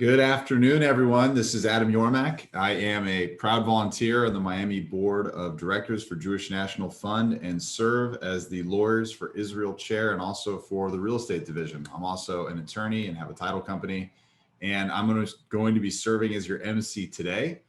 Good afternoon, everyone. This is Adam Yormak. I am a proud volunteer on the Miami Board of Directors for Jewish National Fund and serve as the Lawyers for Israel Chair and also for the Real Estate Division. I'm also an attorney and have a title company, and I'm going to be serving as your MC today.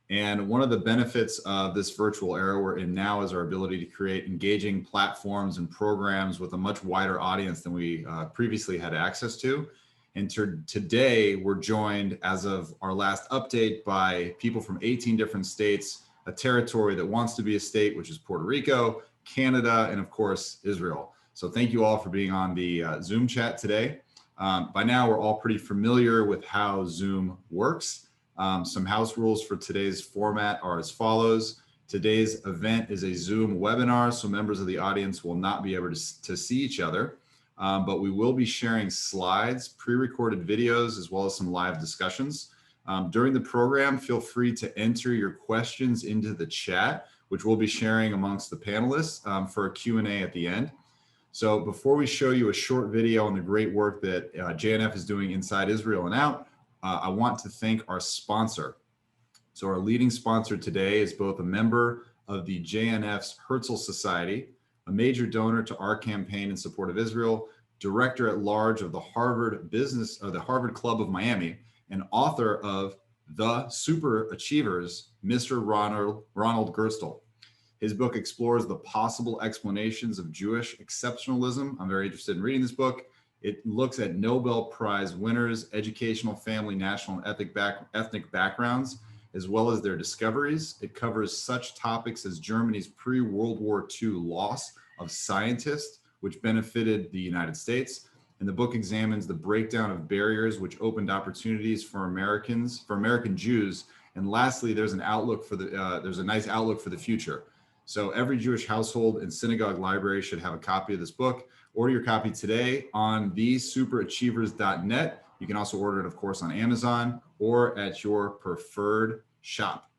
And one of the benefits of this virtual era we're in now is our ability to create engaging platforms and programs with a much wider audience than we previously had access to. And today we're joined, as of our last update, by people from 18 different states, a territory that wants to be a state, which is Puerto Rico, Canada, and of course, Israel. So thank you all for being on the Zoom chat today. By now, we're all pretty familiar with how Zoom works. Some house rules for today's format are as follows. Today's event is a Zoom webinar, so members of the audience will not be able to see each other. But we will be sharing slides, pre-recorded videos, as well as some live discussions. During the program, feel free to enter your questions into the chat, which we'll be sharing amongst the panelists for a Q&A at the end. So before we show you a short video on the great work that JNF is doing inside Israel and out, I want to thank our sponsor. So our leading sponsor today is both a member of the JNF's Herzl Society, a major donor to our campaign in support of Israel, director at large of the Harvard Club of Miami, and author of The Super Achievers, Mr. Ronald Gerstle. His book explores the possible explanations of Jewish exceptionalism. I'm very interested in reading this book. It looks at Nobel Prize winners, educational, family, national, and ethnic backgrounds, as well as their discoveries. It covers such topics as Germany's pre-World War II loss of scientists, which benefited the United States. And the book examines the breakdown of barriers which opened opportunities for American Jews. And lastly, there's a nice outlook for the future. So every Jewish household and synagogue library should have a copy of this book. Order your copy today on thesuperachievers.net. You can also order it, of course, on Amazon or at your preferred shop.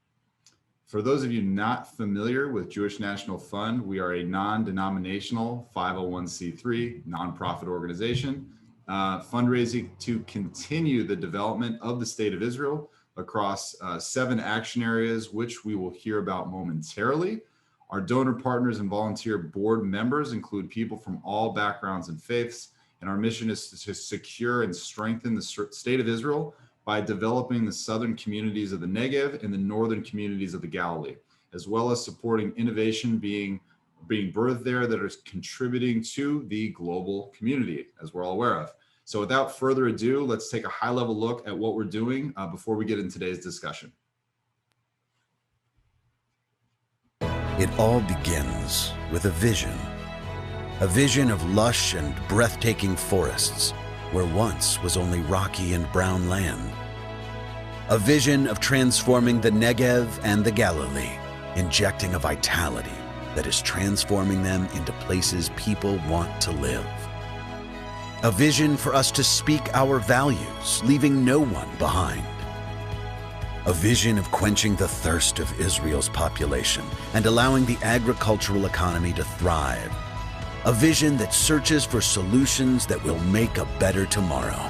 For those of you not familiar with Jewish National Fund, we are a non-denominational 501c3 nonprofit organization fundraising to continue the development of the State of Israel across 7 action areas, which we will hear about momentarily. Our donor partners and volunteer board members include people from all backgrounds and faiths, and our mission is to secure and strengthen the State of Israel by developing the southern communities of the Negev and the northern communities of the Galilee, as well as supporting innovation being birthed there that is contributing to the global community, as we're all aware of. So without further ado, let's take a high-level look at what we're doing before we get into today's discussion. It all begins with a vision of lush and breathtaking forests where once was only rocky and brown land. A vision of transforming the Negev and the Galilee, injecting a vitality that is transforming them into places people want to live. A vision for us to speak our values, leaving no one behind. A vision of quenching the thirst of Israel's population and allowing the agricultural economy to thrive. A vision that searches for solutions that will make a better tomorrow.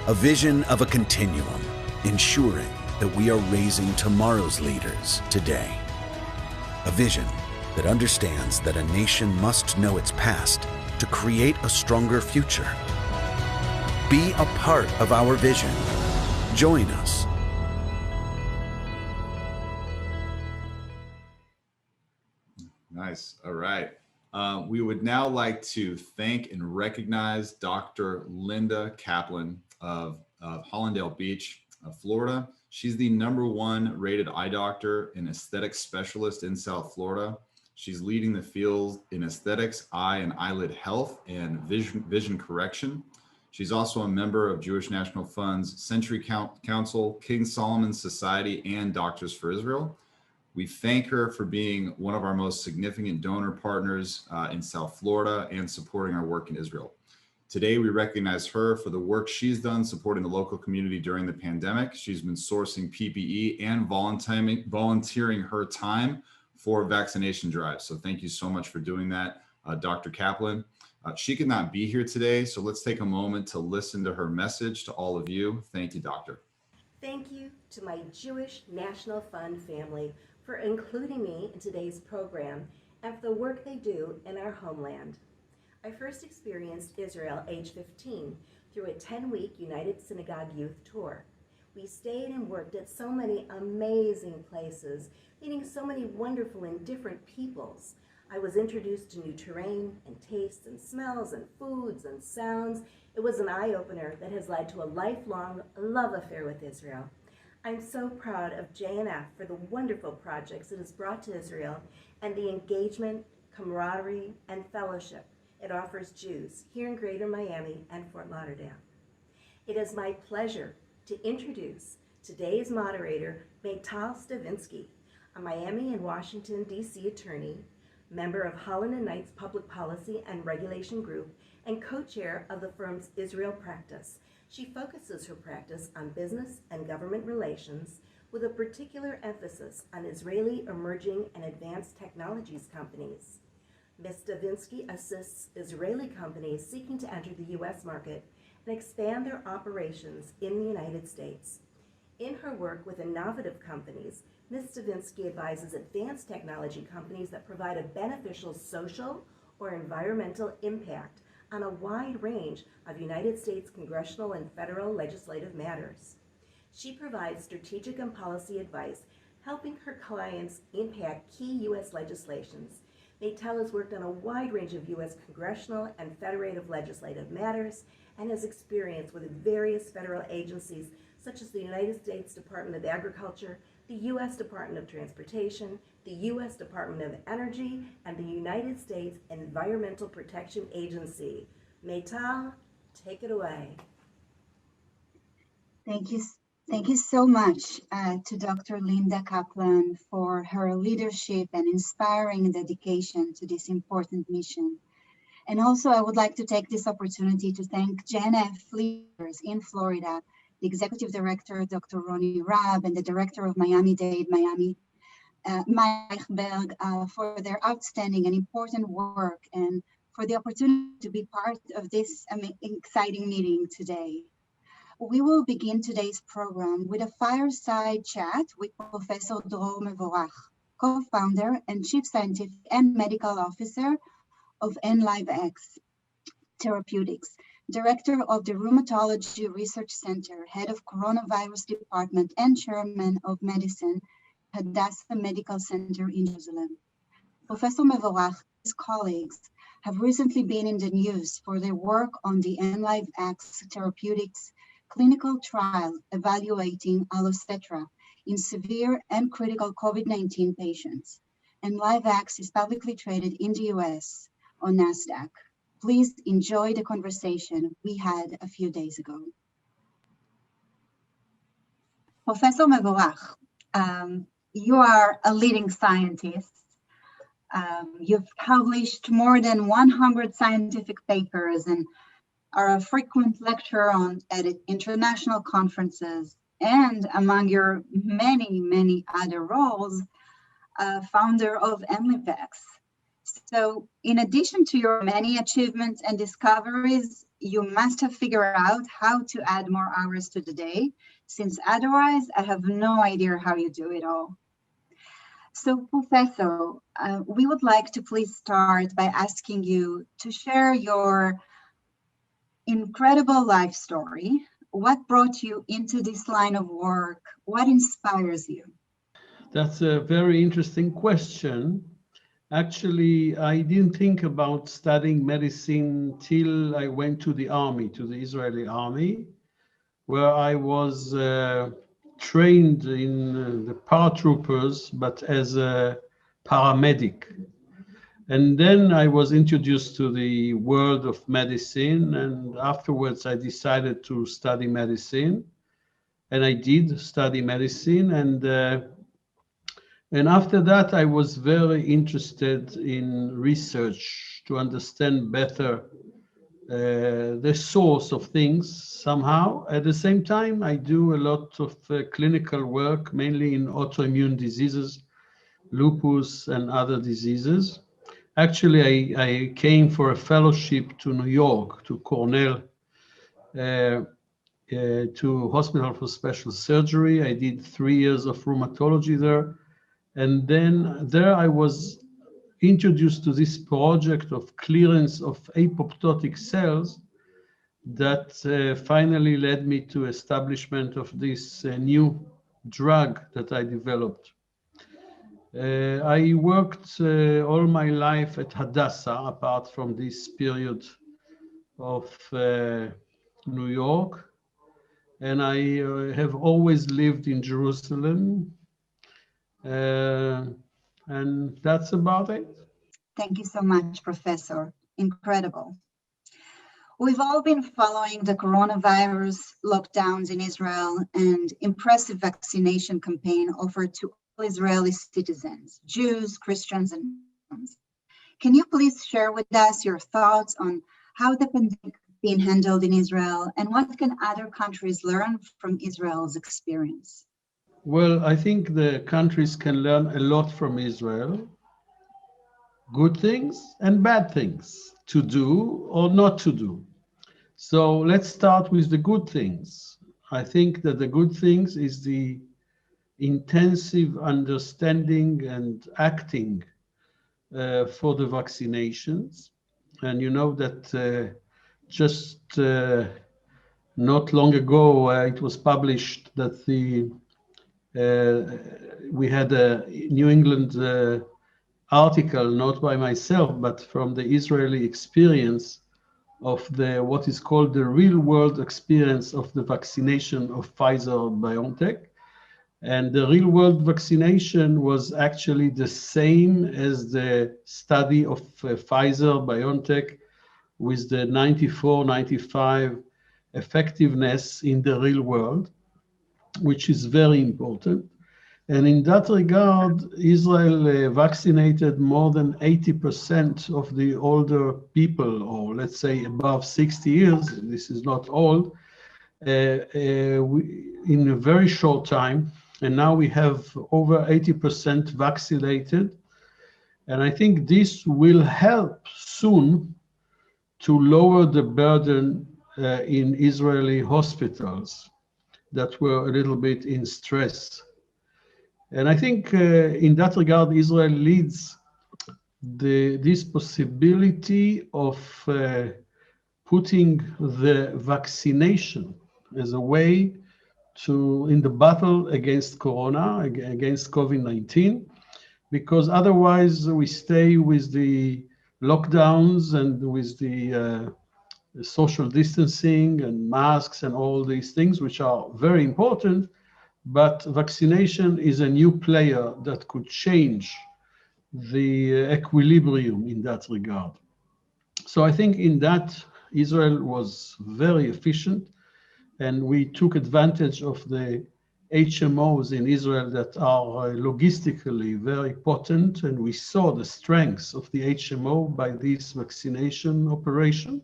A vision of a continuum, ensuring that we are raising tomorrow's leaders today. A vision that understands that a nation must know its past to create a stronger future. Be a part of our vision. Join us. Nice. All right. We would now like to thank and recognize Dr. Linda Kaplan of Hollandale Beach, Florida. She's the #1 rated eye doctor and aesthetic specialist in South Florida. She's leading the field in aesthetics, eye and eyelid health, and vision correction. She's also a member of Jewish National Fund's Century Council, King Solomon's Society, and Doctors for Israel. We thank her for being one of our most significant donor partners in South Florida and supporting our work in Israel. Today, we recognize her for the work she's done supporting the local community during the pandemic. She's been sourcing PPE and volunteering her time for vaccination drives. So thank you so much for doing that, Dr. Kaplan. She could not be here today, so let's take a moment to listen to her message to all of you. Thank you, Doctor. Thank you to my Jewish National Fund family for including me in today's program and for the work they do in our homeland. I first experienced Israel age 15 through a 10-week United Synagogue Youth Tour. We stayed and worked at so many amazing places, meeting so many wonderful and different peoples. I was introduced to new terrain and tastes and smells and foods and sounds. It was an eye-opener that has led to a lifelong love affair with Israel. I'm so proud of JNF for the wonderful projects it has brought to Israel and the engagement, camaraderie, and fellowship it offers Jews here in Greater Miami and Fort Lauderdale. It is my pleasure to introduce today's moderator, Maytal Stavinsky, a Miami and Washington, D.C. attorney, member of Holland & Knight's Public Policy and Regulation Group, and co-chair of the firm's Israel practice. She focuses her practice on business and government relations with a particular emphasis on Israeli emerging and advanced technologies companies. Ms. Stavinsky assists Israeli companies seeking to enter the U.S. market and expand their operations in the United States. In her work with innovative companies, Ms. Stavinsky advises advanced technology companies that provide a beneficial social or environmental impact on a wide range of United States congressional and federal legislative matters. She provides strategic and policy advice, helping her clients impact key U.S. legislations. Maytal has worked on a wide range of U.S. congressional and federative legislative matters and has experience with various federal agencies such as the United States Department of Agriculture, the U.S. Department of Transportation, the U.S. Department of Energy, and the United States Environmental Protection Agency. Maytal, take it away. Thank you so much to Dr. Linda Kaplan for her leadership and inspiring dedication to this important mission. And also, I would like to take this opportunity to thank JNF leaders in Florida, the Executive Director, Dr. Ronnie Raab, and the Director of Miami-Dade, Mike Berg, for their outstanding and important work and for the opportunity to be part of this exciting meeting today. We will begin today's program with a fireside chat with Professor Dror Mevorach, co-founder and chief scientific and medical officer of Enlivex Therapeutics, director of the Rheumatology Research Center, head of Coronavirus Department, and chairman of medicine at Hadassah Medical Center in Jerusalem. Professor Mevorach and his colleagues have recently been in the news for their work on the Enlivex Therapeutics clinical trial evaluating Allocetra in severe and critical COVID-19 patients. Enlivex is publicly traded in the US on NASDAQ. Please enjoy the conversation we had a few days ago. Professor Mevorach, you are a leading scientist. You've published more than 100 scientific papers and are a frequent lecturer at international conferences, and among your many other roles, founder of Enlivex. So in addition to your many achievements and discoveries, you must have figured out how to add more hours to the day, since otherwise I have no idea how you do it all. So Professor, we would like to please start by asking you to share your incredible life story. What brought you into this line of work? What inspires you? That's a very interesting question. Actually, I didn't think about studying medicine till I went to the army, to the Israeli army, where I was trained in the paratroopers, but as a paramedic. And then I was introduced to the world of medicine, and afterwards I decided to study medicine, and I did study medicine, and after that I was very interested in research to understand better the source of things somehow. At the same time, I do a lot of clinical work, mainly in autoimmune diseases, lupus and other diseases. Actually, I came for a fellowship to New York, to Cornell, to Hospital for Special Surgery. I did 3 years of rheumatology there. And then there I was introduced to this project of clearance of apoptotic cells that finally led me to establishment of this new drug that I developed. I worked all my life at Hadassah, apart from this period of New York. And I have always lived in Jerusalem. And that's about it. Thank you so much, Professor. Incredible. We've all been following the coronavirus lockdowns in Israel and impressive vaccination campaign offered to all Israeli citizens, Jews, Christians, and Muslims. Can you please share with us your thoughts on how the pandemic is being handled in Israel and what can other countries learn from Israel's experience? Well, I think the countries can learn a lot from Israel, good things and bad things to do or not to do. So let's start with the good things. I think that the good things is the intensive understanding and acting for the vaccinations. And you know that just not long ago, it was published that we had a New England article, not by myself, but from the Israeli experience of what is called the real world experience of the vaccination of Pfizer-BioNTech. And the real world vaccination was actually the same as the study of Pfizer-BioNTech with the 94, 95 effectiveness in the real world, which is very important. And in that regard, Israel vaccinated more than 80% of the older people, or let's say above 60 years, this is not old, in a very short time. And now we have over 80% vaccinated. And I think this will help soon to lower the burden in Israeli hospitals that were a little bit in stress. And I think in that regard, Israel leads this possibility of putting the vaccination as a way to, in the battle against Corona, against COVID-19, because otherwise we stay with the lockdowns and with the social distancing and masks and all these things, which are very important. But vaccination is a new player that could change the equilibrium in that regard. So I think in that, Israel was very efficient, and we took advantage of the HMOs in Israel that are logistically very potent, and we saw the strengths of the HMO by this vaccination operation.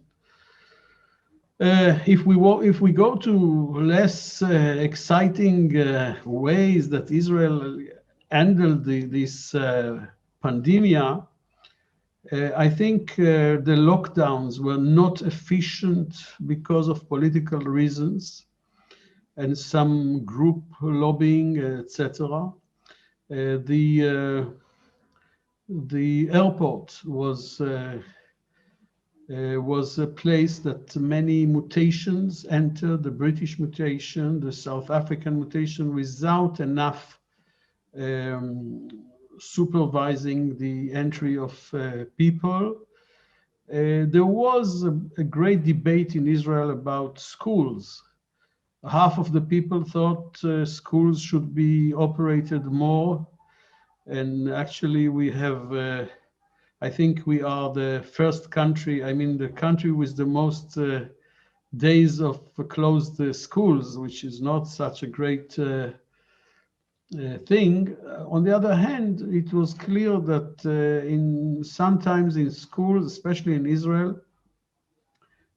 If we go to less exciting ways that Israel handled this pandemia, I think the lockdowns were not efficient because of political reasons and some group lobbying, etc. The airport was a place that many mutations entered, the British mutation, the South African mutation, without enough supervising the entry of people. There was a great debate in Israel about schools. Half of the people thought schools should be operated more. And actually we have I think we are the first country, I mean, the country with the most days of closed schools, which is not such a great thing. On the other hand, it was clear that sometimes in schools, especially in Israel,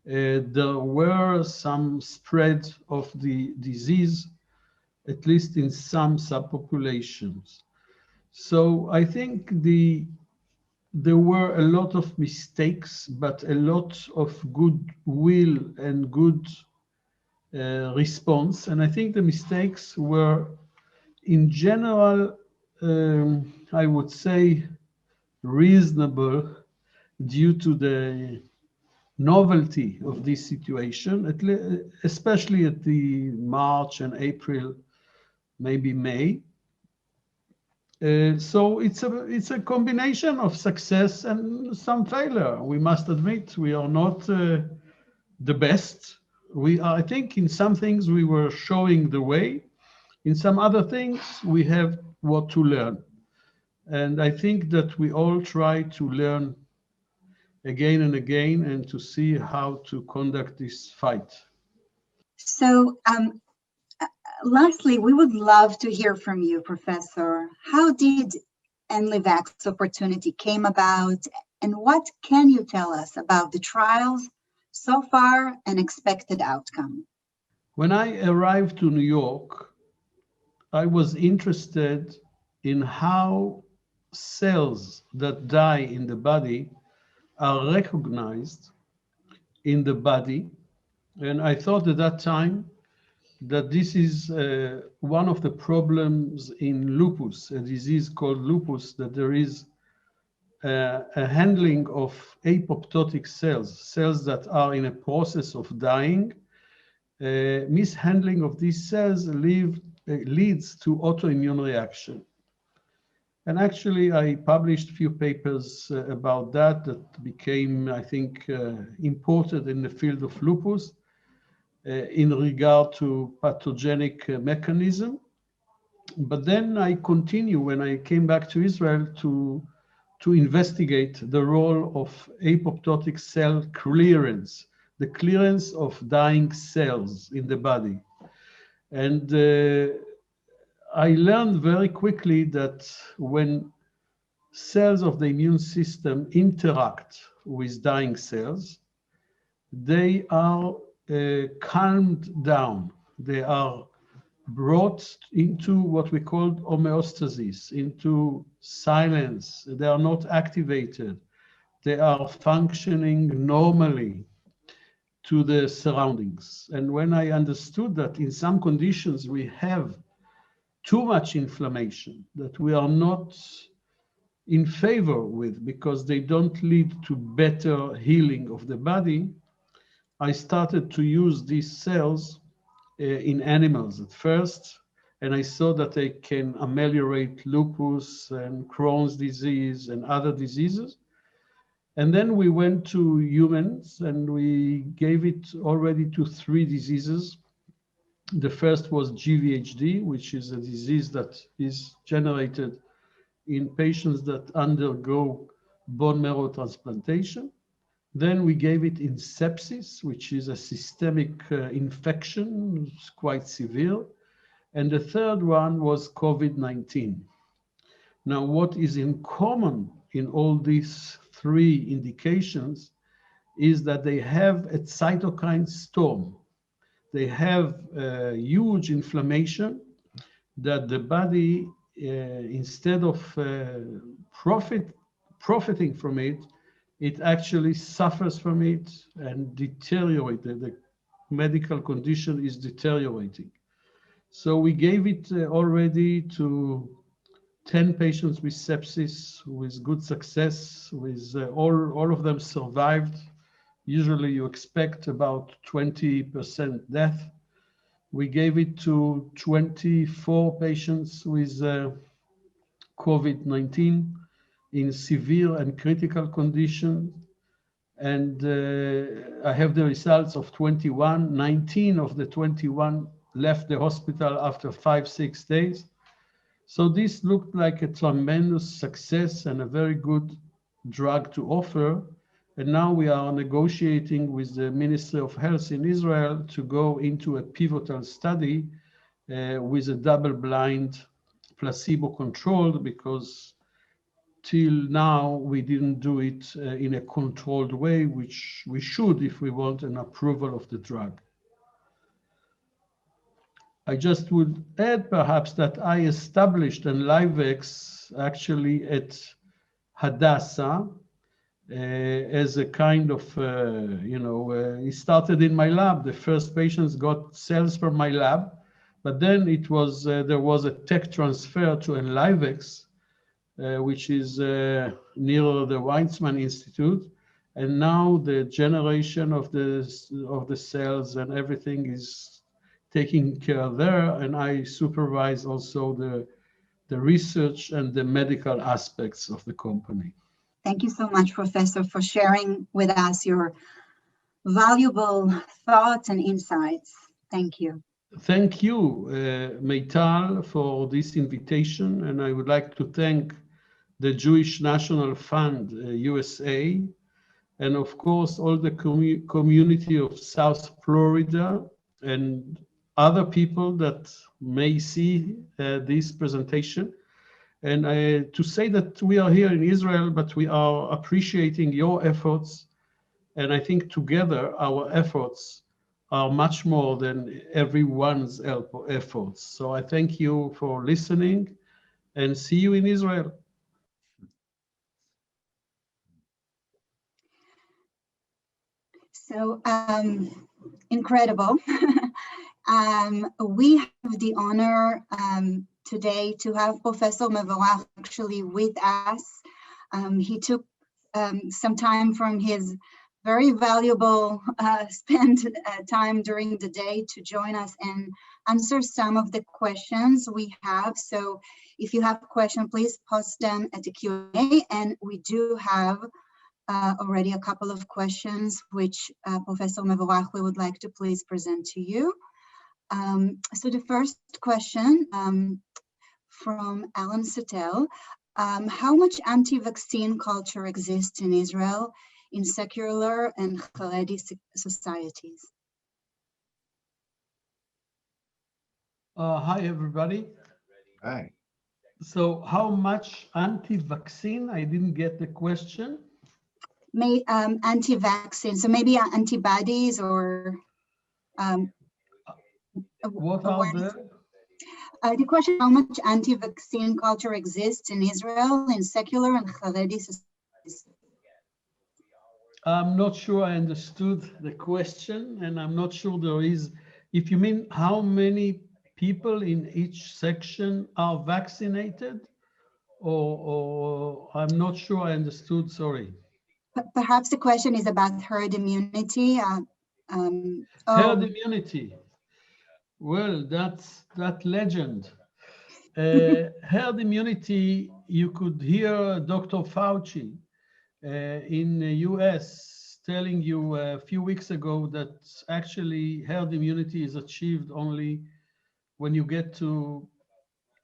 there were some spread of the disease, at least in some subpopulations. So I think the there were a lot of mistakes, but a lot of goodwill and good response. And I think the mistakes were, in general, I would say, reasonable due to the novelty of this situation, especially at the March and April, maybe May. So it's a combination of success and some failure. We must admit we are not the best. I think in some things we were showing the way. In some other things we have what to learn. And I think that we all try to learn again and again and to see how to conduct this fight. So lastly, we would love to hear from you, Professor. How did Enlivex opportunity came about, and what can you tell us about the trials so far and expected outcome? When I arrived to New York, I was interested in how cells that die in the body are recognized in the body. And I thought at that time that this is one of the problems in lupus, a disease called lupus, that there is a handling of apoptotic cells, cells that are in a process of dying. Mishandling of these cells leads to autoimmune reaction. And actually, I published a few papers about that became, I think, important in the field of lupus in regard to pathogenic mechanism. But then I continue when I came back to Israel to investigate the role of apoptotic cell clearance, the clearance of dying cells in the body. And I learned very quickly that when cells of the immune system interact with dying cells, they are calmed down. They are brought into what we call homeostasis, into silence. They are not activated. They are functioning normally to the surroundings. And when I understood that in some conditions we have too much inflammation that we are not in favor with because they don't lead to better healing of the body, I started to use these cells in animals at first, and I saw that they can ameliorate lupus and Crohn's disease and other diseases. And then we went to humans and we gave it already to 3 diseases. The first was GVHD, which is a disease that is generated in patients that undergo bone marrow transplantation. Then we gave it in sepsis, which is a systemic infection, it's quite severe. And the third one was COVID-19. Now, what is in common in all these 3 indications is that they have a cytokine storm. They have a huge inflammation that the body, instead of profiting from it, it actually suffers from it and deteriorates. The medical condition is deteriorating. So we gave it already to 10 patients with sepsis with good success, with all of them survived. Usually you expect about 20% death. We gave it to 24 patients with COVID-19 in severe and critical conditions. And I have the results of 21. 19 of the 21 left the hospital after 5-6 days. So this looked like a tremendous success and a very good drug to offer. And now we are negotiating with the Ministry of Health in Israel to go into a pivotal study with a double-blind, placebo-controlled, because till now we didn't do it in a controlled way, which we should if we want an approval of the drug. I just would add perhaps that I established Enlivex actually at Hadassah as a kind of, he started in my lab. The first patients got cells from my lab, but then there was a tech transfer to Enlivex, which is near the Weizmann Institute. And now the generation of the cells and everything is taken care there. And I supervise also the research and the medical aspects of the company. Thank you so much, Professor, for sharing with us your valuable thoughts and insights. Thank you. Thank you, Meital, for this invitation. And I would like to thank the Jewish National Fund, USA, and of course, all the community of South Florida and other people that may see this presentation. And to say that we are here in Israel, but we are appreciating your efforts. And I think together our efforts are much more than everyone's efforts. So I thank you for listening and see you in Israel. So incredible. We have the honor today to have Professor Mevorach actually with us. He took some time from his very valuable spent time during the day to join us and answer some of the questions we have. So if you have a question, please post them at the Q&A, and we do have already a couple of questions which Professor Mevorach we would like to please present to you. So the first question from Alan Satel, how much anti-vaccine culture exists in Israel in secular and Haredi societies? Hi, everybody. Hi. So how much anti-vaccine? I didn't get the question. Anti-vaccine, so maybe antibodies or what are the question, how much anti-vaccine culture exists in Israel in secular and Haredi societies? I'm not sure I understood the question, and I'm not sure there is, if you mean how many people in each section are vaccinated, or I'm not sure I understood, sorry. Perhaps the question is about herd immunity. Herd immunity. Well, that's that legend. Herd immunity, you could hear Dr. Fauci in the US telling you a few weeks ago that actually herd immunity is achieved only when you get to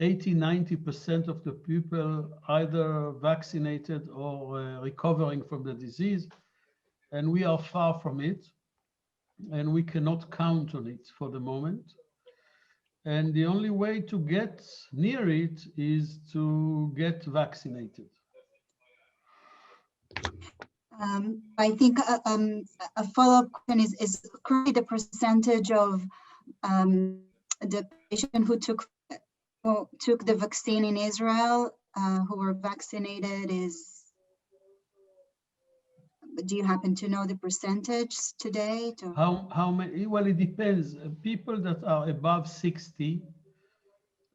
80–90% of the people either vaccinated or recovering from the disease. And we are far from it, and we cannot count on it for the moment. And the only way to get near it is to get vaccinated. I think a follow-up question is currently the percentage of the patient who took the vaccine in Israel who were vaccinated is, do you happen to know the percentage today? How many? Well, it depends. People that are above 60,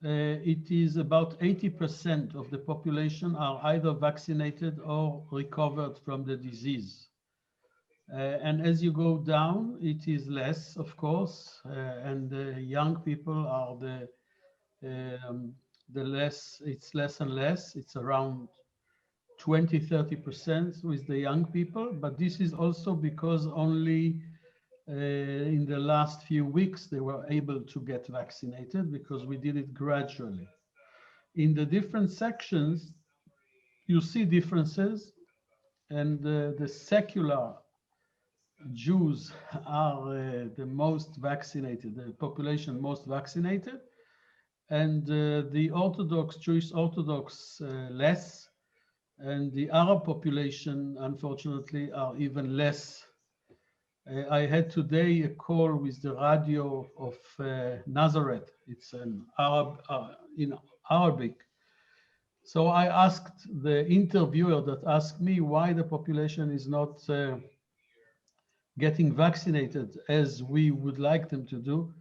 it is about 80% of the population are either vaccinated or recovered from the disease. And as you go down, it is less, of course, and the young people are the less, it's less and less. It's around 20–30% with the young people, but this is also because only in the last few weeks they were able to get vaccinated because we did it gradually. In the different sections, you see differences, and the secular Jews are the most vaccinated, the population most vaccinated, and the Orthodox, Jewish Orthodox less, and the Arab population, unfortunately, are even less. I had today a call with the radio of Nazareth. It's an Arab, in Arabic, So I asked the interviewer that asked me why the population is not getting vaccinated as we would like them to do.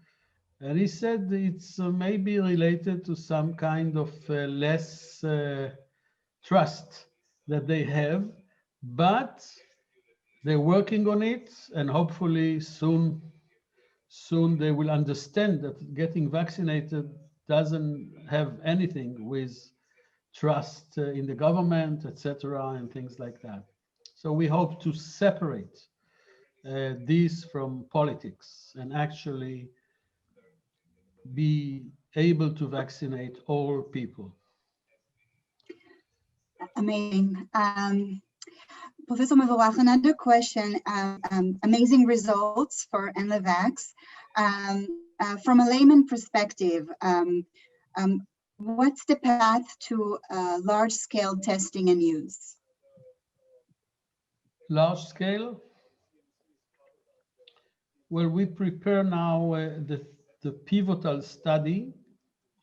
And he said it's maybe related to some kind of less trust that they have, but they're working on it, and hopefully soon they will understand that getting vaccinated doesn't have anything with trust in the government, etc., and things like that. So we hope to separate this from politics and actually be able to vaccinate all people. Amazing. Professor Mevorach, another question. Amazing results for Enlivex. From a layman perspective, what's the path to large-scale testing and use? Large scale? Well, we prepare now the pivotal study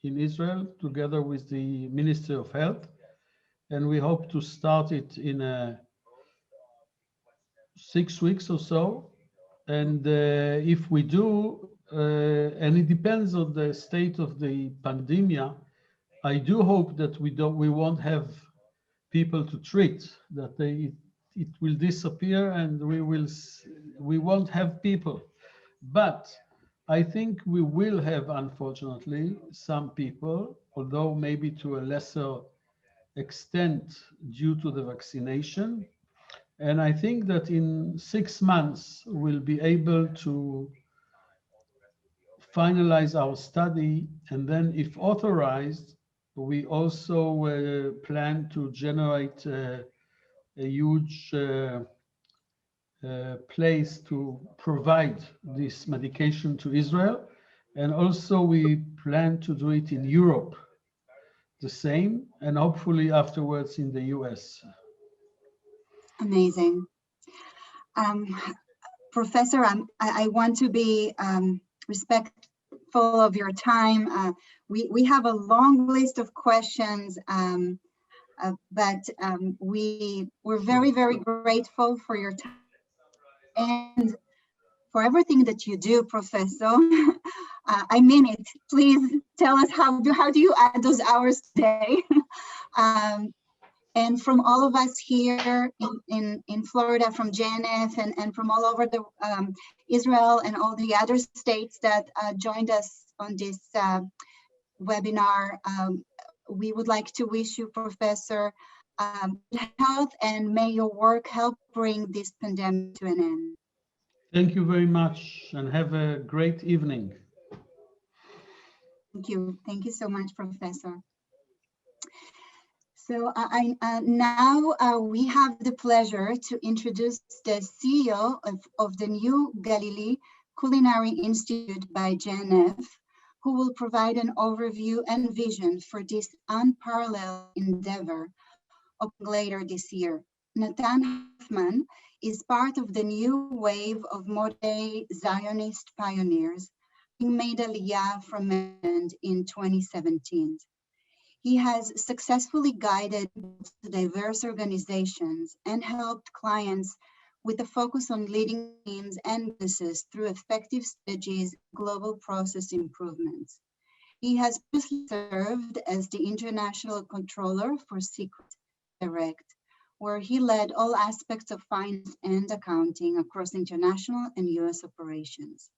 in Israel together with the Ministry of Health, and we hope to start it in 6 weeks or so. And if we do, and it depends on the state of the pandemic, I do hope that we won't have people to treat, that it will disappear and we won't have people. But I think we will have, unfortunately, some people, although maybe to a lesser extent due to the vaccination. And I think that in 6 months, we'll be able to finalize our study. And then if authorized, we also plan to generate a huge place to provide this medication to Israel. And also we plan to do it in Europe, the same, and hopefully afterwards in the US. Amazing. Professor, I want to be respectful of your time. We have a long list of questions, but we're very, very grateful for your time and for everything that you do, Professor. I mean it. Please tell us how do you add those hours today? And from all of us here in Florida, from JNF and from all over the Israel and all the other states that joined us on this webinar, we would like to wish you, Professor, health, and may your work help bring this pandemic to an end. Thank you very much and have a great evening. Thank you. Thank you so much, Professor. So now we have the pleasure to introduce the CEO of the New Galilee Culinary Institute by JNF, who will provide an overview and vision for this unparalleled endeavor later this year. Hufman is part of the new wave of modern Zionist pioneers who made Aliyah from Maryland in 2017. He has successfully guided diverse organizations and helped clients with a focus on leading teams and businesses through effective strategies, global process improvements. He has previously served as the International Controller for Secret Direct, where he led all aspects of finance and accounting across international and US operations.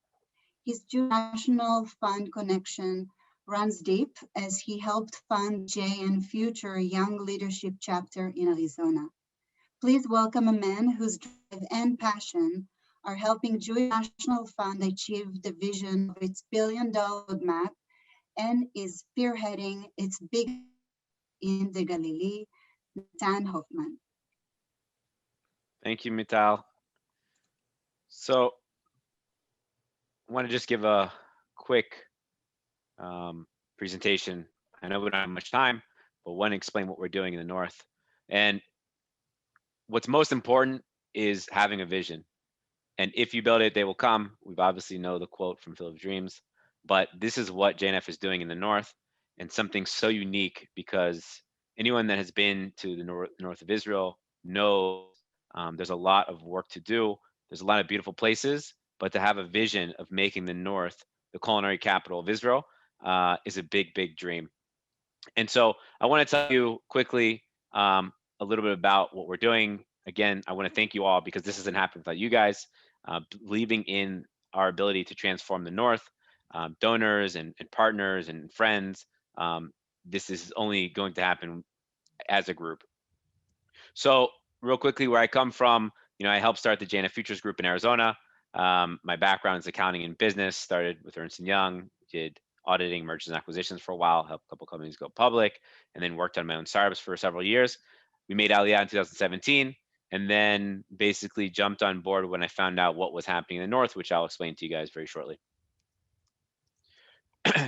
His Jewish National Fund connection runs deep as he helped fund JN Future Young Leadership Chapter in Arizona. Please welcome a man whose drive and passion are helping Jewish National Fund achieve the vision of its billion-dollar roadmap and is spearheading its big in the Galilee, Hufman. Thank you, Mital. So I want to just give a quick presentation. I know we don't have much time, but want to explain what we're doing in the North. And what's most important is having a vision. And if you build it, they will come. We've obviously know the quote from Field of Dreams, but this is what JNF is doing in the North, and something so unique because anyone that has been to the north of Israel knows there's a lot of work to do. There's a lot of beautiful places, but to have a vision of making the north the culinary capital of Israel is a big, big dream. And so I want to tell you quickly a little bit about what we're doing. Again, I want to thank you all because this doesn't happen without you guys believing in our ability to transform the North, donors and partners and friends. This is only going to happen as a group. So real quickly, where I come from, I helped start the JNF Futures Group in Arizona. My background is accounting and business, started with Ernst & Young, did auditing, mergers and acquisitions for a while, helped a couple companies go public, and then worked on my own startups for several years. We made Aliyah in 2017, and then basically jumped on board when I found out what was happening in the North, which I'll explain to you guys very shortly.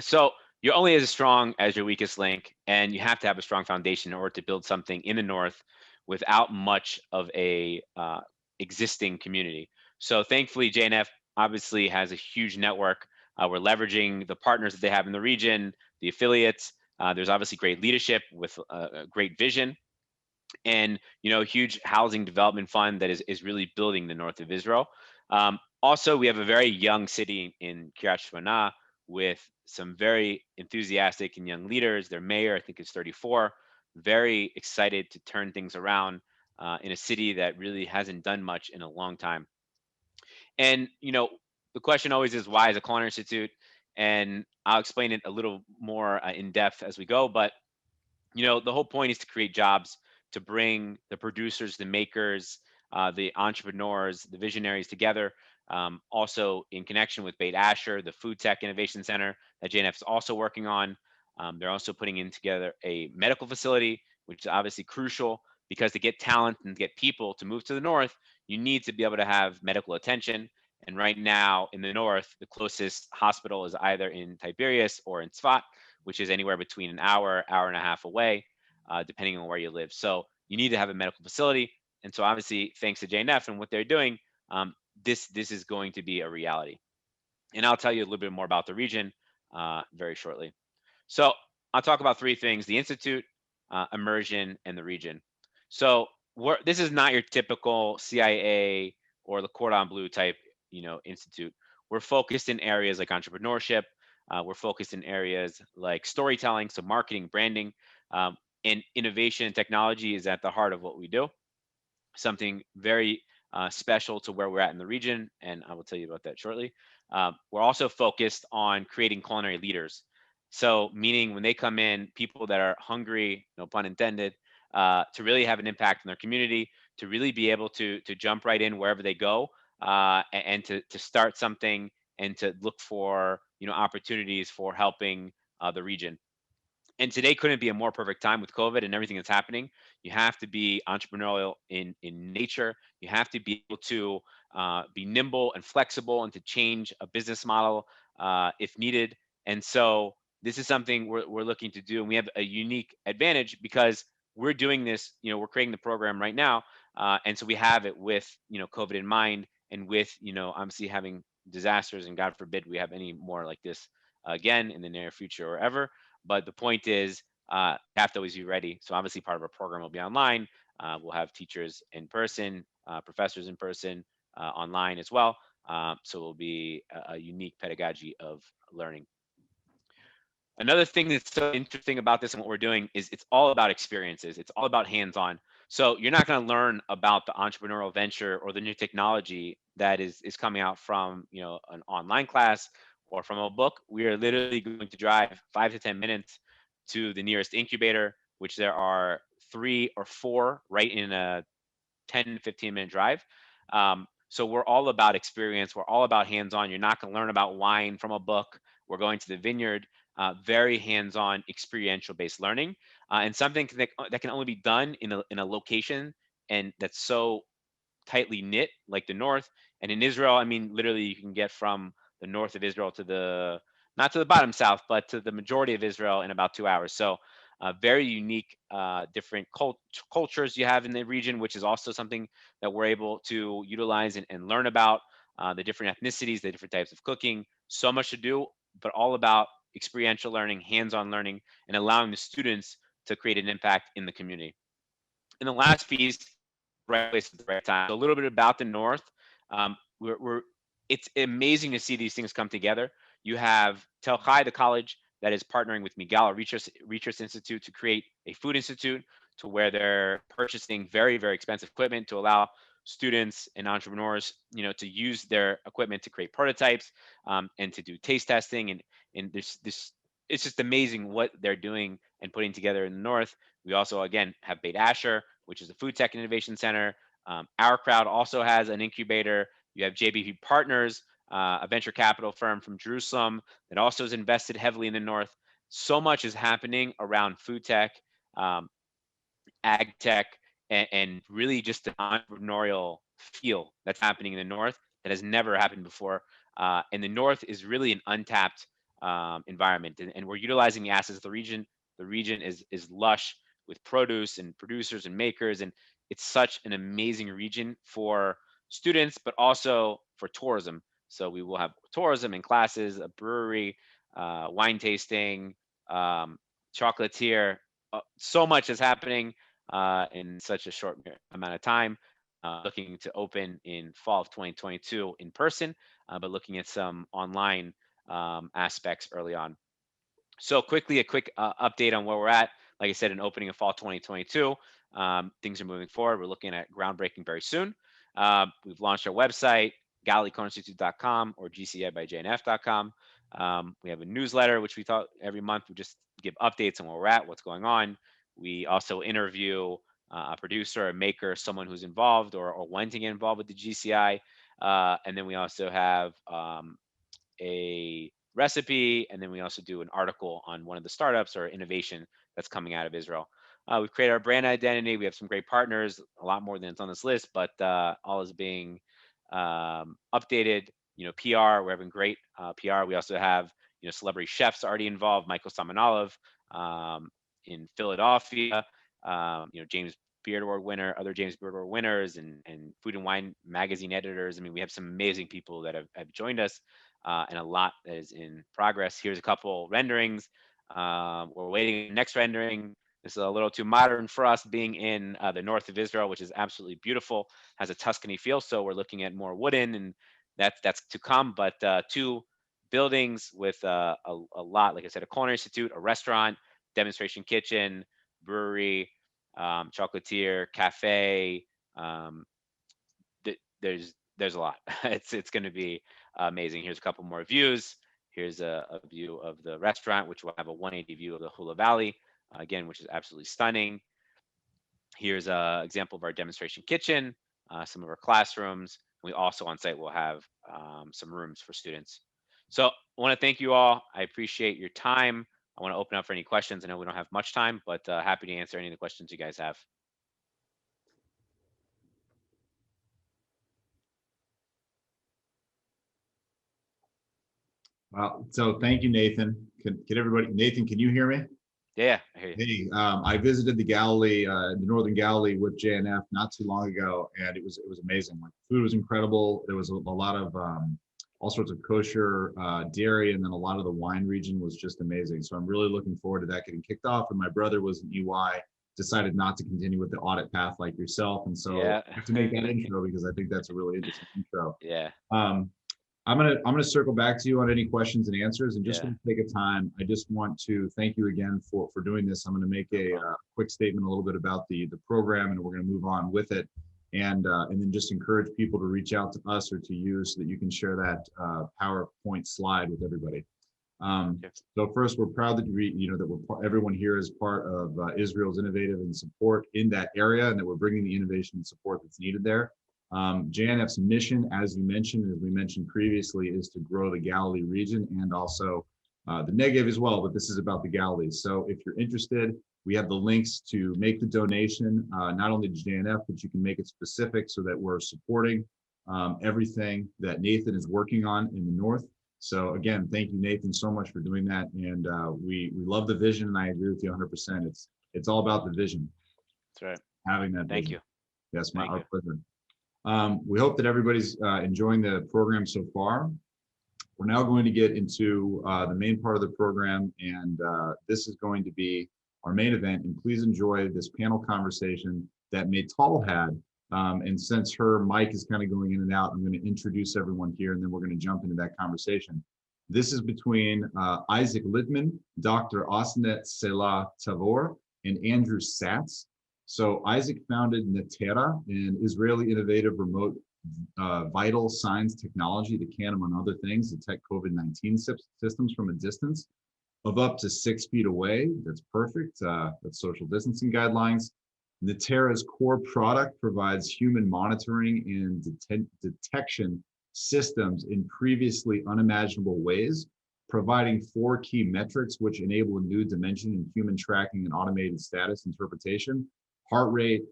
So you're only as strong as your weakest link, and you have to have a strong foundation in order to build something in the North without much of a existing community. So thankfully, JNF obviously has a huge network. We're leveraging the partners that they have in the region, the affiliates. There's obviously great leadership with a great vision, and a huge housing development fund that is really building the north of Israel. Also, we have a very young city in Kiryat Shmona with some very enthusiastic and young leaders. Their mayor, I think, is 34. Very excited to turn things around in a city that really hasn't done much in a long time. And the question always is, why is a culinary institute? And I'll explain it a little more in depth as we go. But the whole point is to create jobs, to bring the producers, the makers, the entrepreneurs, the visionaries together. Also in connection with Beit Asher, the Food Tech Innovation Center that JNF is also working on. They're also putting in together a medical facility, which is obviously crucial because to get talent and get people to move to the north, you need to be able to have medical attention. And right now in the north, the closest hospital is either in Tiberias or in Tzfat, which is anywhere between an hour and a half away, depending on where you live. So you need to have a medical facility. And so obviously, thanks to JNF and what they're doing, this is going to be a reality. And I'll tell you a little bit more about the region very shortly. So I'll talk about three things: the Institute, immersion, and the region. So this is not your typical CIA or the Cordon Bleu type, institute. We're focused in areas like entrepreneurship. We're focused in areas like storytelling, so marketing, branding, and innovation and technology is at the heart of what we do. Something very special to where we're at in the region, and I will tell you about that shortly. We're also focused on creating culinary leaders. So meaning when they come in, people that are hungry, no pun intended, to really have an impact in their community, to really be able to jump right in wherever they go, and to start something and to look for opportunities for helping the region. And today couldn't be a more perfect time with COVID and everything that's happening. You have to be entrepreneurial in nature. You have to be able to be nimble and flexible and to change a business model if needed. And so this is something we're looking to do. And we have a unique advantage because we're doing this, we're creating the program right now. And so we have it with, COVID in mind and with, obviously having disasters, and God forbid we have any more like this again in the near future or ever. But the point is, you have to always be ready. So obviously part of our program will be online. We'll have teachers in person, professors in person, online as well. So it will be a unique pedagogy of learning. Another thing that's so interesting about this and what we're doing is it's all about experiences. It's all about hands-on. So you're not going to learn about the entrepreneurial venture or the new technology that is coming out from an online class or from a book. We are literally going to drive 5 to 10 minutes to the nearest incubator, which there are 3 or 4 right in a 10 to 15-minute drive. So we're all about experience. We're all about hands-on. You're not going to learn about wine from a book. We're going to the vineyard. Very hands-on, experiential-based learning, and something that can only be done in a location and that's so tightly knit, like the north. And in Israel, I mean, literally, you can get from the north of Israel to not to the bottom south, but to the majority of Israel in about 2 hours. So very unique, different cultures you have in the region, which is also something that we're able to utilize and learn about, the different ethnicities, the different types of cooking. So much to do, but all about experiential learning, hands-on learning, and allowing the students to create an impact in the community. And the last piece, right place at the right time. So a little bit about the North. It's amazing to see these things come together. You have Tel Chai, the college that is partnering with Migala Research Institute to create a food institute to where they're purchasing very, very expensive equipment to allow students and entrepreneurs, to use their equipment to create prototypes and to do taste testing. And this it's just amazing what they're doing and putting together in the North. We also, again, have Beit Asher, which is a food tech and innovation center. Our crowd also has an incubator. You have JBP Partners, a venture capital firm from Jerusalem that also is invested heavily in the North. So much is happening around food tech, ag tech, and really just the entrepreneurial feel that's happening in the North that has never happened before. And the North is really an untapped environment, and we're utilizing the assets of the region. The region is lush with produce and producers and makers, and it's such an amazing region for students, but also for tourism. So we will have tourism and classes, a brewery, wine tasting, chocolatier. So much is happening in such a short amount of time. Looking to open in fall of 2022 in person, but looking at some online aspects early on. So quickly, a quick update on where we're at. Like I said, an opening in fall 2022. Things are moving forward. We're looking at groundbreaking very soon. We've launched our website, GalileeCoinstitute.com or GCIbyJNF.com. We have a newsletter, which we thought every month we just give updates on where we're at, what's going on. We also interview a producer, a maker, someone who's involved or wanting to get involved with the GCI. And then we also have a recipe, and then we also do an article on one of the startups or innovation that's coming out of Israel. We've created our brand identity. We have some great partners, a lot more than it's on this list, but all is being updated. PR, we're having great PR. We also have celebrity chefs already involved. Michael Samanolov in Philadelphia. James Beard Award winner, other James Beard Award winners, and Food and Wine magazine editors. I mean, we have some amazing people that have joined us. And a lot that is in progress. Here's a couple renderings. We're waiting for the next rendering. This is a little too modern for us, being in the north of Israel, which is absolutely beautiful, has a Tuscany feel. So we're looking at more wooden, and that's to come. But 2 buildings with a lot, like I said, a culinary institute, a restaurant, demonstration kitchen, brewery, chocolatier, cafe. There's a lot. It's going to be amazing. Here's a couple more views. Here's a view of the restaurant, which will have a 180 view of the Hula Valley, again, which is absolutely stunning. Here's an example of our demonstration kitchen, some of our classrooms. We also on site will have some rooms for students. So I want to thank you all. I appreciate your time. I want to open up for any questions. I know we don't have much time, but happy to answer any of the questions you guys have. Well, so thank you, Nathan. Can everybody, Nathan, can you hear me? Yeah, I hear you. Hey, I visited the Galilee, the Northern Galilee with JNF not too long ago, and it was amazing. Like, food was incredible. There was a lot of all sorts of kosher dairy, and then a lot of the wine region was just amazing. So I'm really looking forward to that getting kicked off. And my brother was in EY, decided not to continue with the audit path like yourself, and so I have to make that intro because I think that's a really interesting intro. Yeah. I'm gonna circle back to you on any questions and answers, and just for the sake of time, I just want to thank you again for doing this. I'm gonna make a quick statement a little bit about the program, and we're gonna move on with it, and then just encourage people to reach out to us or to you so that you can share that PowerPoint slide with everybody. So first, we're proud that everyone here is part of Israel's innovative and support in that area, and that we're bringing the innovation and support that's needed there. JNF's mission, as you mentioned, as we mentioned previously, is to grow the Galilee region and also the Negev as well, but this is about the Galilee. So if you're interested, we have the links to make the donation, not only to JNF, but you can make it specific so that we're supporting everything that Nathan is working on in the north. So again, thank you, Nathan, so much for doing that. And we love the vision, and I agree with you 100%. It's all about the vision. That's right. Having that Thank vision. you. Yes, our pleasure. We hope that everybody's enjoying the program so far. We're now going to get into the main part of the program, and this is going to be our main event, and please enjoy this panel conversation that Maytal had. And since her mic is kind of going in and out, I'm going to introduce everyone here, and then we're going to jump into that conversation. This is between Isaac Littman, Dr. Osnet Selah Tavor, and Andrew Satz. So Isaac founded Natera, an Israeli innovative remote vital signs technology that can, among other things, detect COVID-19 systems from a distance of up to 6 feet away. That's perfect. That's social distancing guidelines. Natera's core product provides human monitoring and detection systems in previously unimaginable ways, providing 4 key metrics which enable a new dimension in human tracking and automated status interpretation: heart rate,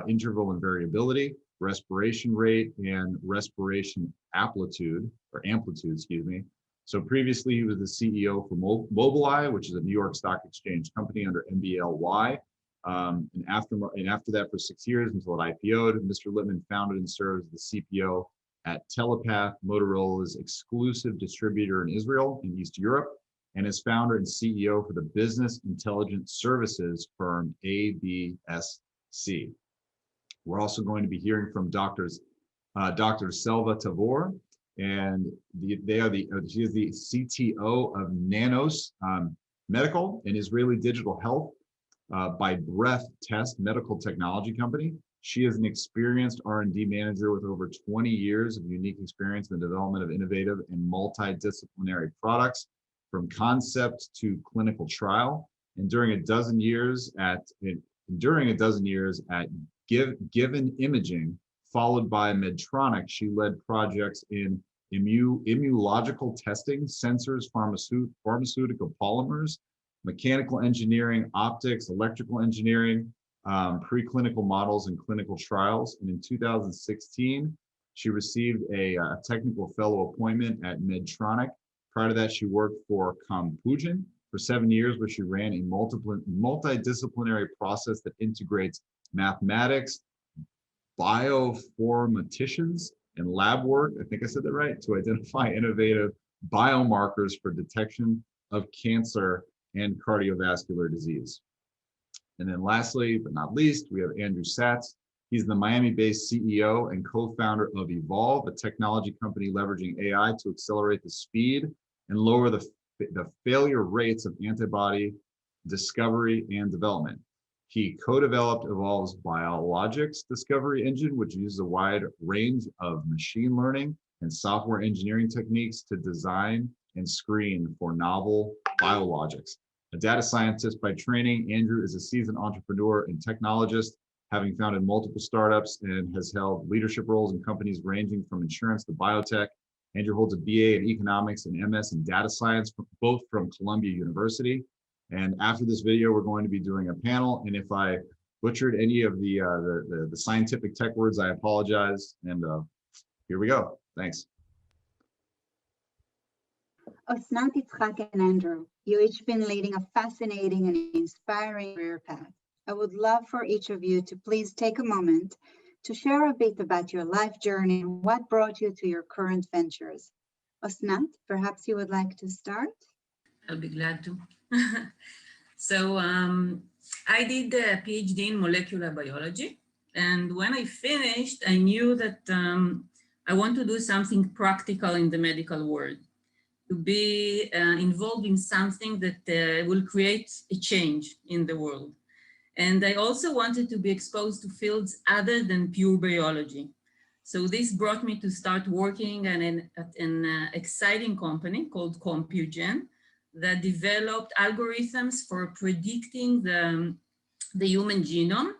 interval and variability, respiration rate, and respiration amplitude, excuse me. So previously he was the CEO for Mobileye, which is a New York Stock Exchange company under MBLY. And after that, for 6 years until it IPO'd, Mr. Littman founded and serves the CPO at Telepath, Motorola's exclusive distributor in Israel and East Europe, and is founder and CEO for the business intelligence services firm ABSC. We're also going to be hearing from Dr. Selva Tavor, and she is the CTO of Nanos Medical, an Israeli digital health by breath test medical technology company. She is an experienced R&D manager with over 20 years of unique experience in the development of innovative and multidisciplinary products, from concept to clinical trial. And during a dozen years at Given Imaging, followed by Medtronic, she led projects in immunological testing, sensors, pharmaceutical polymers, mechanical engineering, optics, electrical engineering, preclinical models, and clinical trials. And in 2016, she received a technical fellow appointment at Medtronic. Prior to that, she worked for Compugen for 7 years, where she ran a multidisciplinary process that integrates mathematics, bioinformaticians, and lab work, I think I said that right, to identify innovative biomarkers for detection of cancer and cardiovascular disease. And then lastly, but not least, we have Andrew Satz. He's the Miami-based CEO and co-founder of Evolve, a technology company leveraging AI to accelerate the speed and lower the failure rates of antibody discovery and development. He co-developed Evolve's biologics discovery engine, which uses a wide range of machine learning and software engineering techniques to design and screen for novel biologics. A data scientist by training, Andrew is a seasoned entrepreneur and technologist, having founded multiple startups and has held leadership roles in companies ranging from insurance to biotech. Andrew holds a BA in economics and MS in data science, both from Columbia University. And after this video, we're going to be doing a panel. And if I butchered any of the scientific tech words, I apologize. And here we go. Thanks. Osnat, Yitzhak, and Andrew, you each been leading a fascinating and inspiring career path. I would love for each of you to please take a moment to share a bit about your life journey and what brought you to your current ventures. Osnat, perhaps you would like to start? I'll be glad to. So I did a PhD in molecular biology. And when I finished, I knew that I want to do something practical in the medical world, to be involved in something that will create a change in the world. And I also wanted to be exposed to fields other than pure biology. So this brought me to start working at an exciting company called Compugen that developed algorithms for predicting the human genome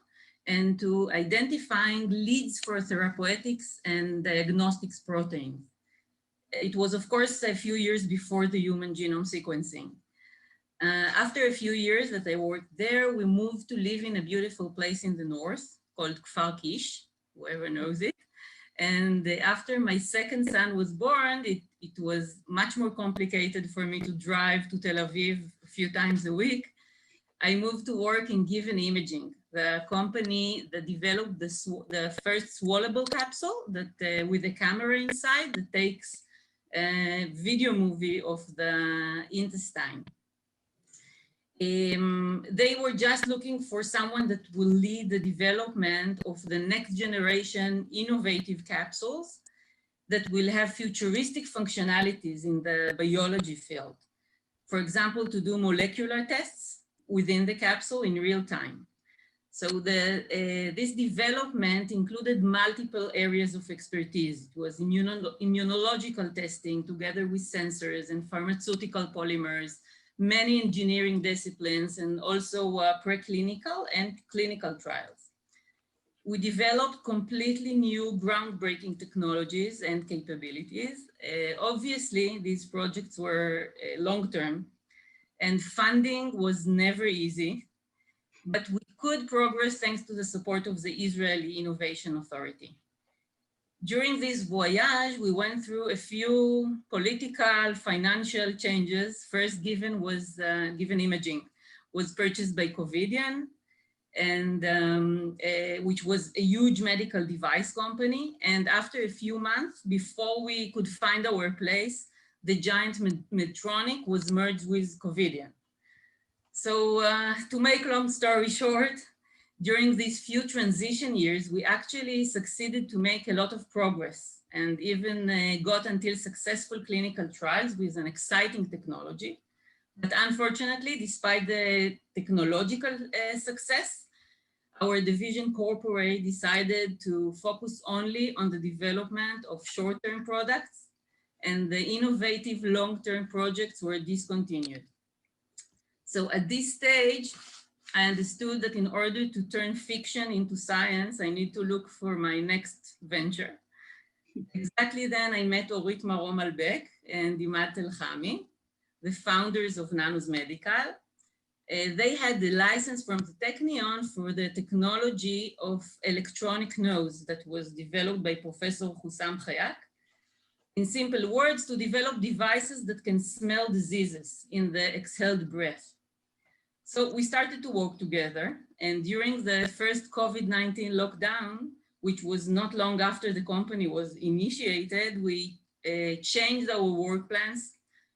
and to identifying leads for therapeutics and diagnostics proteins. It was, of course, a few years before the human genome sequencing. After a few years that I worked there, we moved to live in a beautiful place in the north called Kfar Kish, whoever knows it. And after my second son was born, it was much more complicated for me to drive to Tel Aviv a few times a week. I moved to work in Given Imaging, the company that developed the first swallowable capsule that with a camera inside that takes a video movie of the intestine. they were just looking for someone that will lead the development of the next generation innovative capsules that will have futuristic functionalities in the biology field. For example, to do molecular tests within the capsule in real time. So this development included multiple areas of expertise. It was immunological testing together with sensors and pharmaceutical polymers, many engineering disciplines, and also preclinical and clinical trials. We developed completely new groundbreaking technologies and capabilities. Obviously, these projects were long-term and funding was never easy, but we could progress thanks to the support of the Israeli Innovation Authority. During this voyage, we went through a few political, financial changes. First, Given Imaging was purchased by Covidian, and which was a huge medical device company. And after a few months, before we could find our place, the giant Medtronic was merged with Covidian. So to make long story short, during these few transition years, we actually succeeded to make a lot of progress and even got until successful clinical trials with an exciting technology. But unfortunately, despite the technological success, our division corporate decided to focus only on the development of short-term products, and the innovative long-term projects were discontinued. So at this stage, I understood that in order to turn fiction into science, I need to look for my next venture. Exactly then, I met Orit Marom-Albeck and Imat Elhami, the founders of Nanos Medical. They had the license from the Technion for the technology of electronic nose that was developed by Professor Hussam Khayak. In simple words, to develop devices that can smell diseases in the exhaled breath. So we started to work together, and during the first COVID-19 lockdown, which was not long after the company was initiated, we changed our work plans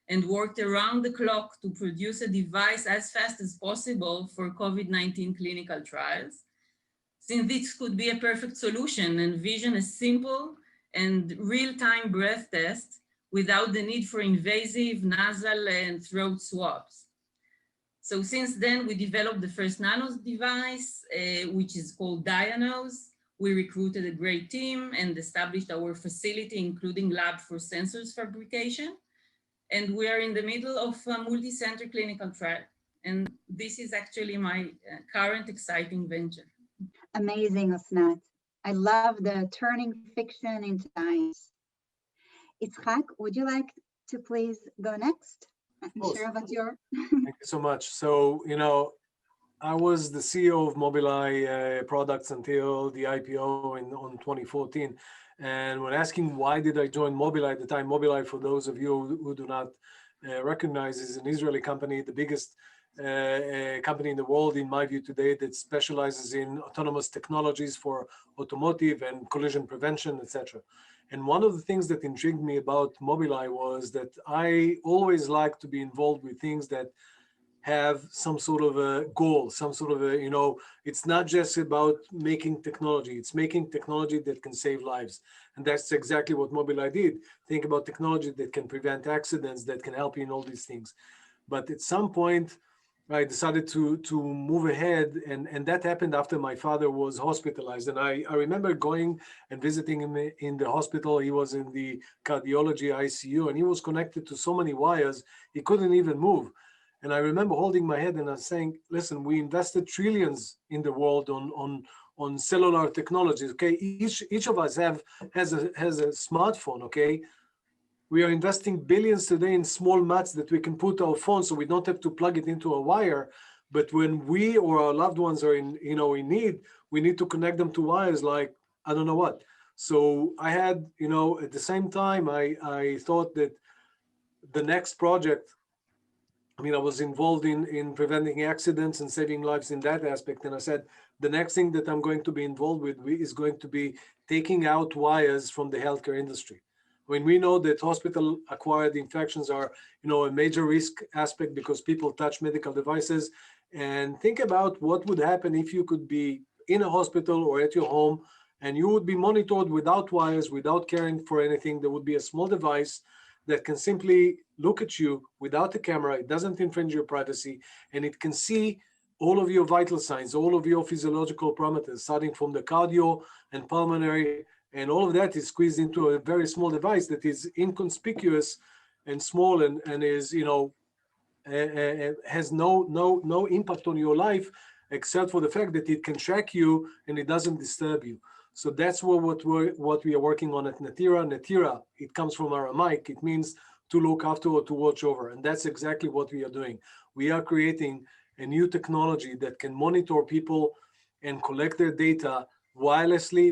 and worked around the clock to produce a device as fast as possible for COVID-19 clinical trials. Since this could be a perfect solution, envision a simple and real-time breath test without the need for invasive nasal and throat swabs. So since then, we developed the first Nanos device, which is called Diagnose. We recruited a great team and established our facility, including lab for sensors fabrication. And we are in the middle of a multi-center clinical trial. And this is actually my current exciting venture. Amazing, Osnat. I love the turning fiction into science. Itzhak, would you like to please go next? Share about your... Thank you so much. So, you know, I was the CEO of Mobileye products until the IPO on 2014. And when asking why did I join Mobileye at the time, Mobileye, for those of you who do not recognize, is an Israeli company, the biggest company in the world, in my view today, that specializes in autonomous technologies for automotive and collision prevention, etc. And one of the things that intrigued me about Mobileye was that I always like to be involved with things that have some sort of a goal, some sort of a, you know, it's not just about making technology, it's making technology that can save lives. And that's exactly what Mobileye did. Think about technology that can prevent accidents, that can help you in all these things. But at some point, I decided to move ahead, and that happened after my father was hospitalized. And I remember going and visiting him in the hospital. He was in the cardiology ICU, and he was connected to so many wires, he couldn't even move. And I remember holding my head and I'm saying, listen, we invested trillions in the world on cellular technologies, okay? Each of us has a smartphone, okay? We are investing billions today in small mats that we can put our phone so we don't have to plug it into a wire. But when we or our loved ones are in need, we need to connect them to wires like, I don't know what. So I had, at the same time, I thought that the next project, I was involved in preventing accidents and saving lives in that aspect. And I said, the next thing that I'm going to be involved with is going to be taking out wires from the healthcare industry. When we know that hospital-acquired infections are, a major risk aspect because people touch medical devices, And think about what would happen if you could be in a hospital or at your home and you would be monitored without wires, without caring for anything. There would be a small device that can simply look at you without a camera. It doesn't infringe your privacy, and it can see all of your vital signs, all of your physiological parameters, starting from the cardio and pulmonary, and all of that is squeezed into a very small device that is inconspicuous and small and is, has no impact on your life, except for the fact that it can track you and it doesn't disturb you. So that's what we are working on at Natira. Natira, it comes from Aramaic. It means to look after or to watch over. And that's exactly what we are doing. We are creating a new technology that can monitor people and collect their data wirelessly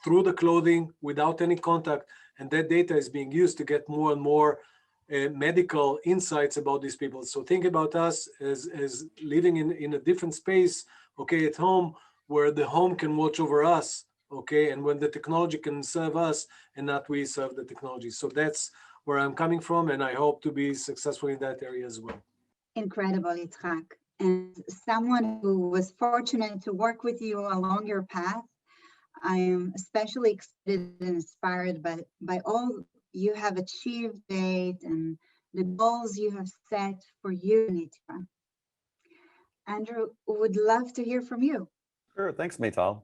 through the clothing, without any contact. And that data is being used to get more and more medical insights about these people. So think about us as living in a different space, okay, at home, where the home can watch over us, okay, and when the technology can serve us and not we serve the technology. So that's where I'm coming from, and I hope to be successful in that area as well. Incredible, Yitzhak. And someone who was fortunate to work with you along your path, I am especially excited and inspired by all you have achieved today and the goals you have set for you, Nitra. Andrew, would love to hear from you. Sure, thanks, Maytal.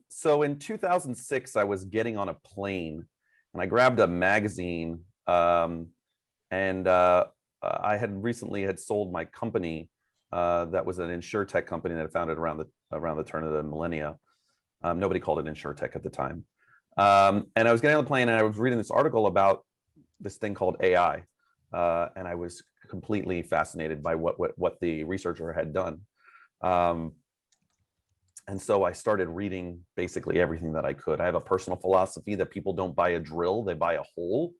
So in 2006, I was getting on a plane and I grabbed a magazine and I had recently sold my company that was an insurtech company that I founded around the turn of the millennia. Nobody called it insurtech at the time. And I was getting on the plane and I was reading this article about this thing called AI. And I was completely fascinated by what the researcher had done. And so I started reading basically everything that I could. I have a personal philosophy that people don't buy a drill, they buy a hole.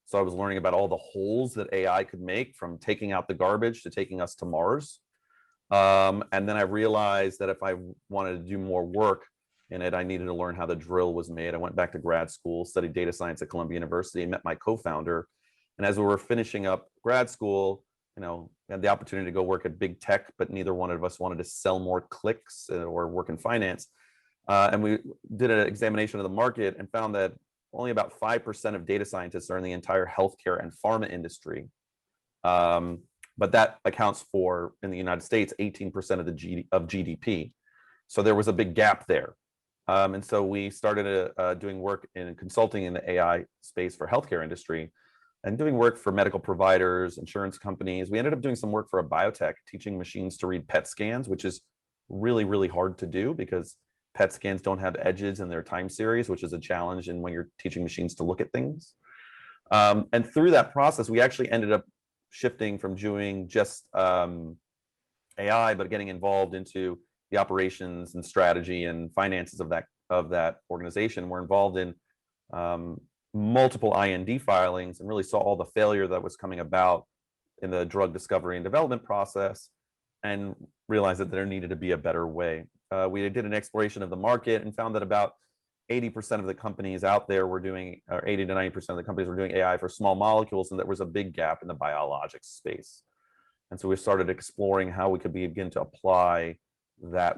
So I was learning about all the holes that AI could make, from taking out the garbage to taking us to Mars. And then I realized that if I wanted to do more work in it, I needed to learn how the drill was made. I went back to grad school, studied data science at Columbia University, and met my co-founder. And as we were finishing up grad school, had the opportunity to go work at big tech, but neither one of us wanted to sell more clicks or work in finance. And we did an examination of the market and found that only about 5% of data scientists are in the entire healthcare and pharma industry. But that accounts for, in the United States, 18% of GDP. So there was a big gap there. And so we started doing work in consulting in the AI space for healthcare industry, and doing work for medical providers, insurance companies. We ended up doing some work for a biotech, teaching machines to read PET scans, which is really, really hard to do because PET scans don't have edges in their time series, which is a challenge in when you're teaching machines to look at things. And through that process, we actually ended up shifting from doing just AI, but getting involved into the operations and strategy and finances of that organization. We're involved in multiple IND filings and really saw all the failure that was coming about in the drug discovery and development process, and realized that there needed to be a better way. We did an exploration of the market and found that about 80% of the companies out there were doing, or 80 to 90% of the companies were doing AI for small molecules, and there was a big gap in the biologics space. And so we started exploring how we could begin to apply that,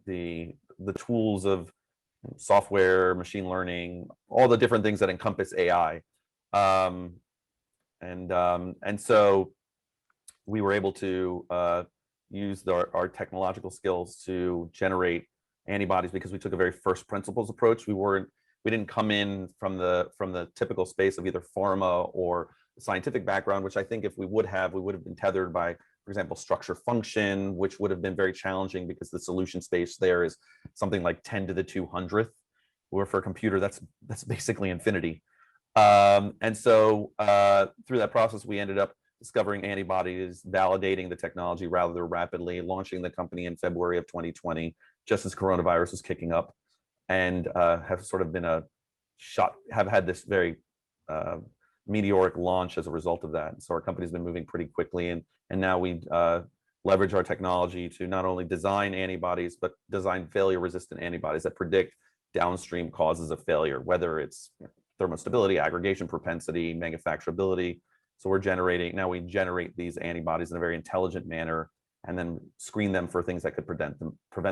the tools of software, machine learning, all the different things that encompass AI. And so we were able to use our technological skills to generate antibodies, because we took a very first principles approach. We didn't come in from the typical space of either pharma or scientific background, which I think if we would have been tethered by, for example, structure function, which would have been very challenging because the solution space there is something like 10 to the 200th, where for a computer, that's basically infinity. And so through that process, we ended up discovering antibodies, validating the technology rather rapidly, launching the company in February of 2020, just as coronavirus was kicking up, and have sort of been have had this very meteoric launch as a result of that. And so our company's been moving pretty quickly, and now we leverage our technology to not only design antibodies, but design failure-resistant antibodies that predict downstream causes of failure, whether it's thermostability, aggregation propensity, manufacturability. So we generate these antibodies in a very intelligent manner and then screen them for things that could prevent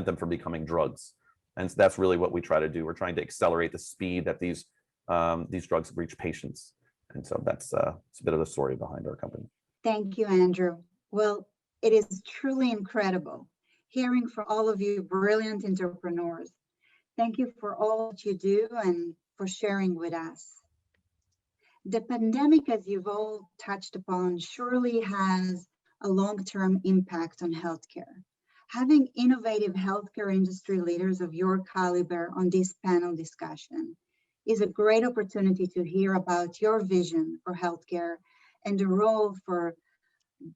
them from becoming drugs. And so that's really what we try to do. We're trying to accelerate the speed that these drugs reach patients. And so that's it's a bit of the story behind our company. Thank you, Andrew. Well, it is truly incredible hearing from all of you brilliant entrepreneurs. Thank you for all that you do and for sharing with us. The pandemic, as you've all touched upon, surely has a long-term impact on healthcare. Having innovative healthcare industry leaders of your caliber on this panel discussion is a great opportunity to hear about your vision for healthcare and the role for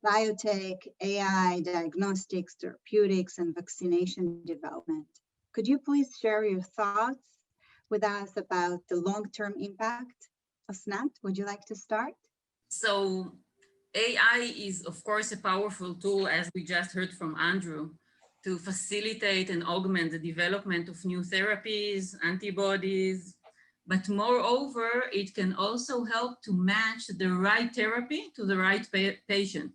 biotech, AI, diagnostics, therapeutics, and vaccination development. Could you please share your thoughts with us about the long-term impact? Asnat, would you like to start? So AI is, of course, a powerful tool, as we just heard from Andrew, to facilitate and augment the development of new therapies, antibodies, but moreover, it can also help to match the right therapy to the right patient.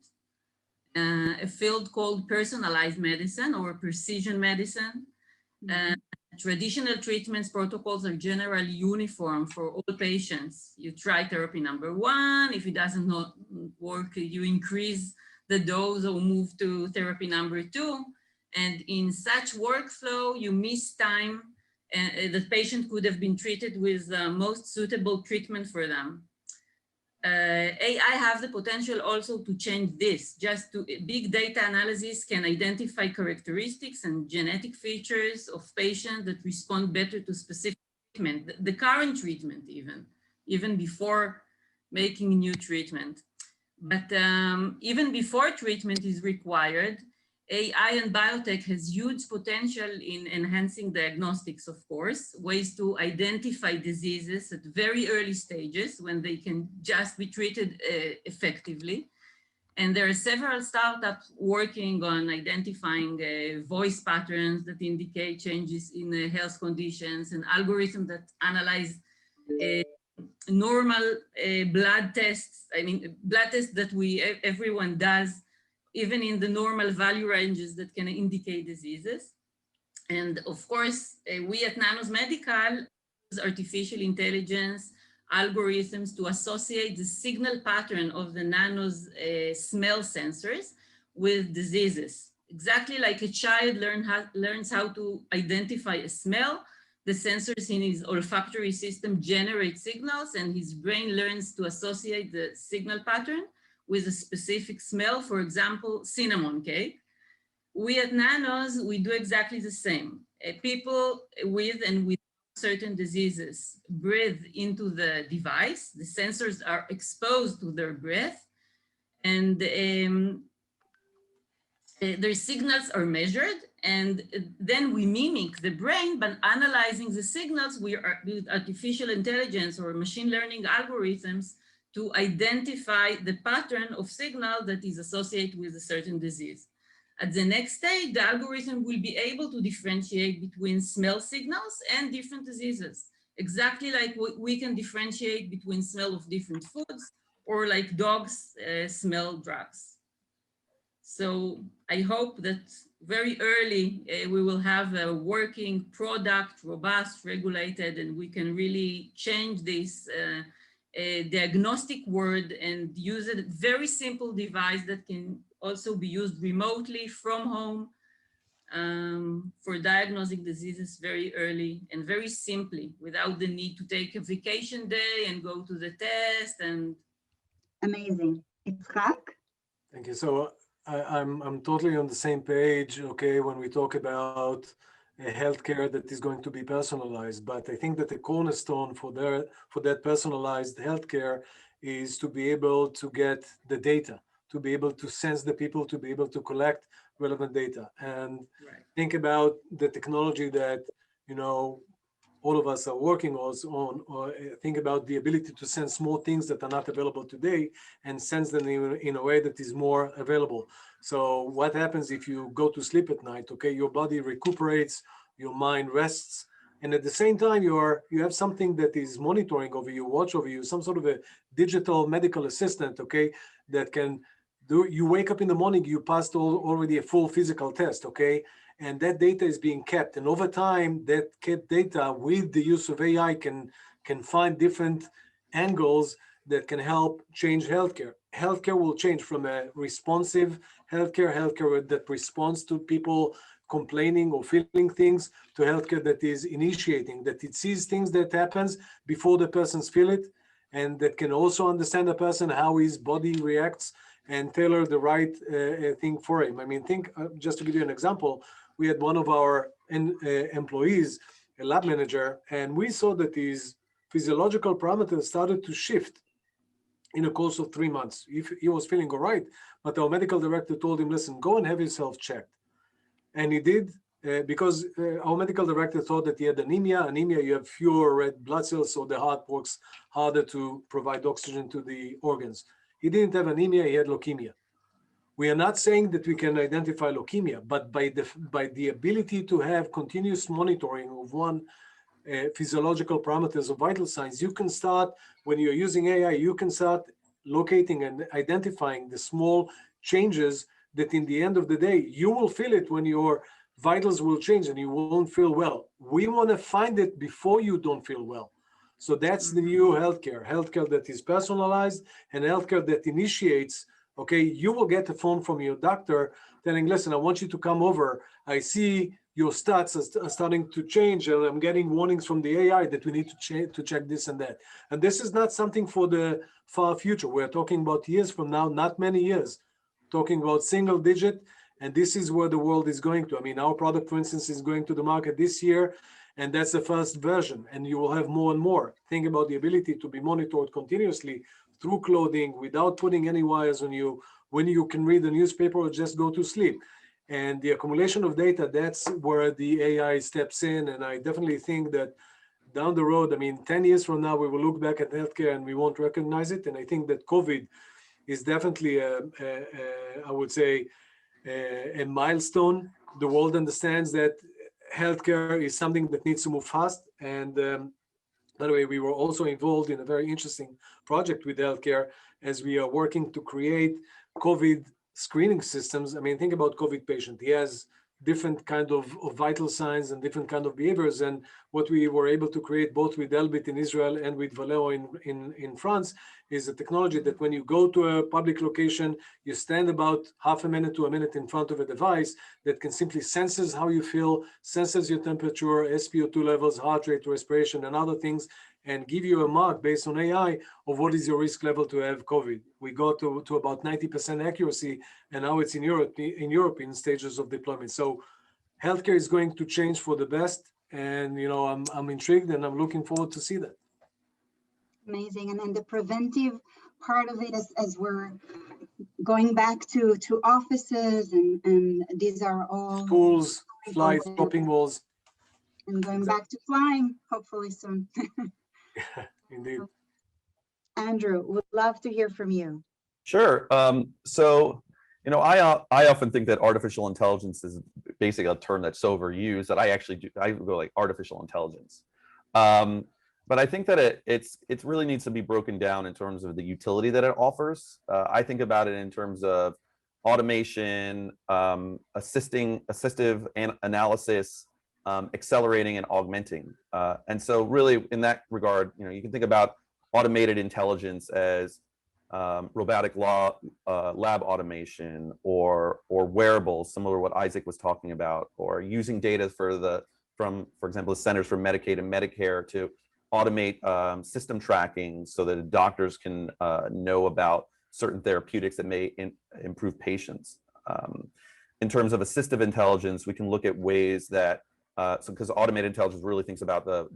A field called personalized medicine or precision medicine. Traditional treatments protocols are generally uniform for all patients. You try therapy number 1. If it doesn't not work, you increase the dose or move to therapy number 2. And in such workflow, you miss time the patient could have been treated with the most suitable treatment for them. AI have the potential also to change this. Big data analysis can identify characteristics and genetic features of patients that respond better to specific treatment, the current treatment even before making new treatment. But even before treatment is required, AI and biotech has huge potential in enhancing diagnostics, of course, ways to identify diseases at very early stages when they can just be treated effectively. And there are several startups working on identifying voice patterns that indicate changes in health conditions and algorithms that analyze normal blood tests. I mean, blood tests that everyone does, even in the normal value ranges that can indicate diseases. And of course, we at Nanos Medical use artificial intelligence algorithms to associate the signal pattern of the Nanos smell sensors with diseases. Exactly like a child learns how to identify a smell, the sensors in his olfactory system generate signals and his brain learns to associate the signal pattern with a specific smell, for example, cinnamon cake. We at Nanos, we do exactly the same. People with and without certain diseases breathe into the device. The sensors are exposed to their breath and their signals are measured, and then we mimic the brain by analyzing the signals with artificial intelligence or machine learning algorithms to identify the pattern of signal that is associated with a certain disease. At the next stage, the algorithm will be able to differentiate between smell signals and different diseases, exactly like we can differentiate between smell of different foods or like dogs smell drugs. So I hope that very early we will have a working product, robust, regulated, and we can really change this diagnostic word and use a very simple device that can also be used remotely from home for diagnosing diseases very early and very simply without the need to take a vacation day and go to the test. And amazing. Itzhak? Thank you. So I'm totally on the same page, okay, when we talk about a healthcare that is going to be personalized. But I think that the cornerstone for that personalized healthcare is to be able to get the data, to be able to sense the people, to be able to collect relevant data, and think about the technology that, you know, all of us are working on, or think about the ability to sense more things that are not available today and sense them in a way that is more available. So what happens if you go to sleep at night, okay, your body recuperates, your mind rests, and at the same time you have something that is monitoring over you, watch over you, some sort of a digital medical assistant, okay, that can You wake up in the morning, you passed already a full physical test, okay? And that data is being kept. And over time, that kept data with the use of AI can find different angles that can help change healthcare. Healthcare will change from a responsive healthcare that responds to people complaining or feeling things, to healthcare that is initiating, that it sees things that happens before the person's feel it, and that can also understand the person, how his body reacts, and tailor the right thing for him. I mean, just to give you an example, we had one of our employees, a lab manager, and we saw that his physiological parameters started to shift in a course of 3 months. If he was feeling all right, but our medical director told him, listen, go and have yourself checked. And he did, because our medical director thought that he had anemia. Anemia, you have fewer red blood cells, so the heart works harder to provide oxygen to the organs. He didn't have anemia, he had leukemia. We are not saying that we can identify leukemia, but by the ability to have continuous monitoring of one physiological parameters of vital signs, you can start, when you're using AI, you can start locating and identifying the small changes that in the end of the day, you will feel it when your vitals will change and you won't feel well. We want to find it before you don't feel well. So that's the new healthcare that is personalized, and healthcare that initiates, okay, you will get a phone from your doctor telling, listen, I want you to come over. I see your stats are starting to change, and I'm getting warnings from the AI that we need to check this and that. And this is not something for the far future. We're talking about years from now, not many years, talking about single digit. And this is where the world is going to. I mean, our product, for instance, is going to the market this year, and that's the first version. And you will have more and more. Think about the ability to be monitored continuously through clothing without putting any wires on you, when you can read the newspaper or just go to sleep. And the accumulation of data, that's where the AI steps in. And I definitely think that down the road, I mean, 10 years from now, we will look back at healthcare and we won't recognize it. And I think that COVID is definitely, I would say, a milestone. The world understands that healthcare is something that needs to move fast. And by the way, we were also involved in a very interesting project with healthcare as we are working to create COVID screening systems. I mean, think about COVID patient. He has different kind of vital signs and different kind of behaviors. And what we were able to create both with Elbit in Israel and with Valeo in France is a technology that when you go to a public location, you stand about half a minute to a minute in front of a device that can simply senses how you feel, senses your temperature, SpO2 levels, heart rate, respiration, and other things, and give you a mark based on AI of what is your risk level to have COVID. We got to about 90% accuracy, and now it's in Europe in stages of deployment. So healthcare is going to change for the best, and I'm intrigued and I'm looking forward to see that. Amazing. And then the preventive part of it, as we're going back to offices, and these are all schools, flights, shopping malls, and going back to flying hopefully soon. Indeed. Andrew, would love to hear from you. Sure. So, I often think that artificial intelligence is basically a term that's so overused that I go like artificial intelligence. But I think that it really needs to be broken down in terms of the utility that it offers. I think about it in terms of automation, assistive analysis, accelerating and augmenting. And so really in that regard, you can think about automated intelligence as robotic lab automation or wearables, similar to what Isaac was talking about, or using data from, for example, the Centers for Medicaid and Medicare to automate system tracking so that doctors can know about certain therapeutics that may improve patients. In terms of assistive intelligence, we can look at ways that, because automated intelligence really thinks about the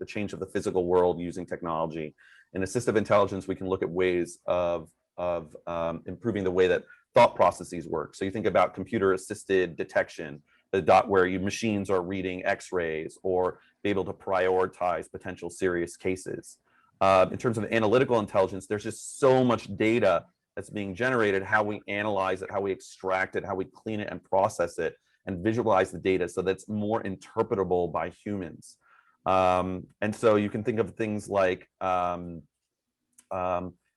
change of the physical world using technology. In assistive intelligence, we can look at ways of improving the way that thought processes work. So you think about computer-assisted detection, where machines are reading X-rays or be able to prioritize potential serious cases. In terms of analytical intelligence, there's just so much data that's being generated, how we analyze it, how we extract it, how we clean it and process it, and visualize the data so that's more interpretable by humans. And so you can think of things like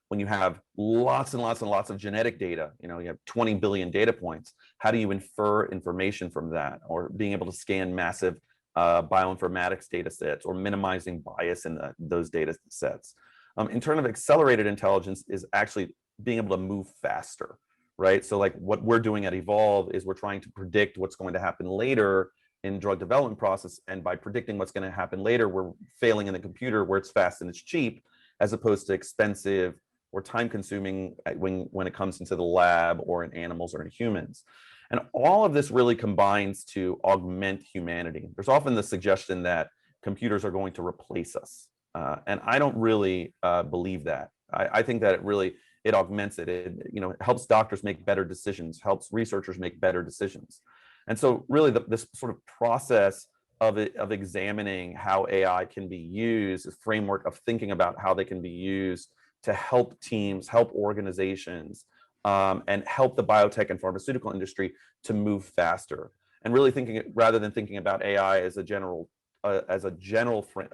when you have lots and lots and lots of genetic data, you have 20 billion data points, how do you infer information from that? Or being able to scan massive bioinformatics data sets, or minimizing bias in those data sets. In terms of accelerated intelligence is actually being able to move faster, right? So like what we're doing at Evolve is we're trying to predict what's going to happen later in drug development process. And by predicting what's going to happen later, we're failing in the computer where it's fast and it's cheap, as opposed to expensive or time consuming when it comes into the lab or in animals or in humans. And all of this really combines to augment humanity. There's often the suggestion that computers are going to replace us. And I don't really believe that. I think that it augments it. It helps doctors make better decisions, helps researchers make better decisions. And so really this sort of process of examining how AI can be used, this framework of thinking about how they can be used to help teams, help organizations, and help the biotech and pharmaceutical industry to move faster. And really rather than thinking about AI as a general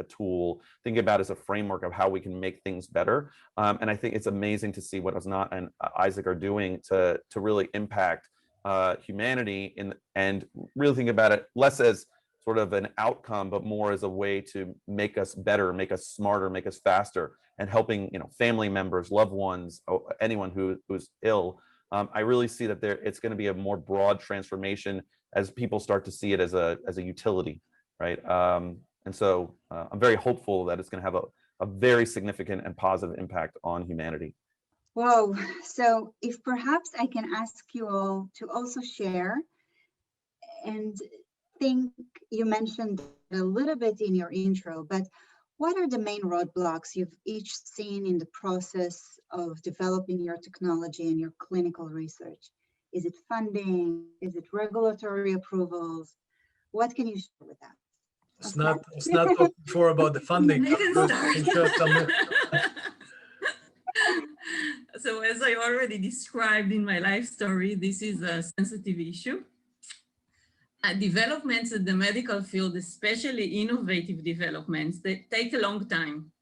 tool, thinking about it as a framework of how we can make things better. And I think it's amazing to see what Asnat and Isaac are doing to really impact humanity and really think about it less as sort of an outcome, but more as a way to make us better, make us smarter, make us faster, and helping family members, loved ones, anyone who's ill. I really see that it's going to be a more broad transformation as people start to see it as a utility, right? And so I'm very hopeful that it's going to have a very significant and positive impact on humanity. Whoa, so if perhaps I can ask you all to also share, and you mentioned a little bit in your intro, but what are the main roadblocks you've each seen in the process of developing your technology and your clinical research? Is it funding? Is it regulatory approvals? What can you share with that? It's not talked before about the funding. So as I already described in my life story, this is a sensitive issue. Developments in the medical field, especially innovative developments, they take a long time.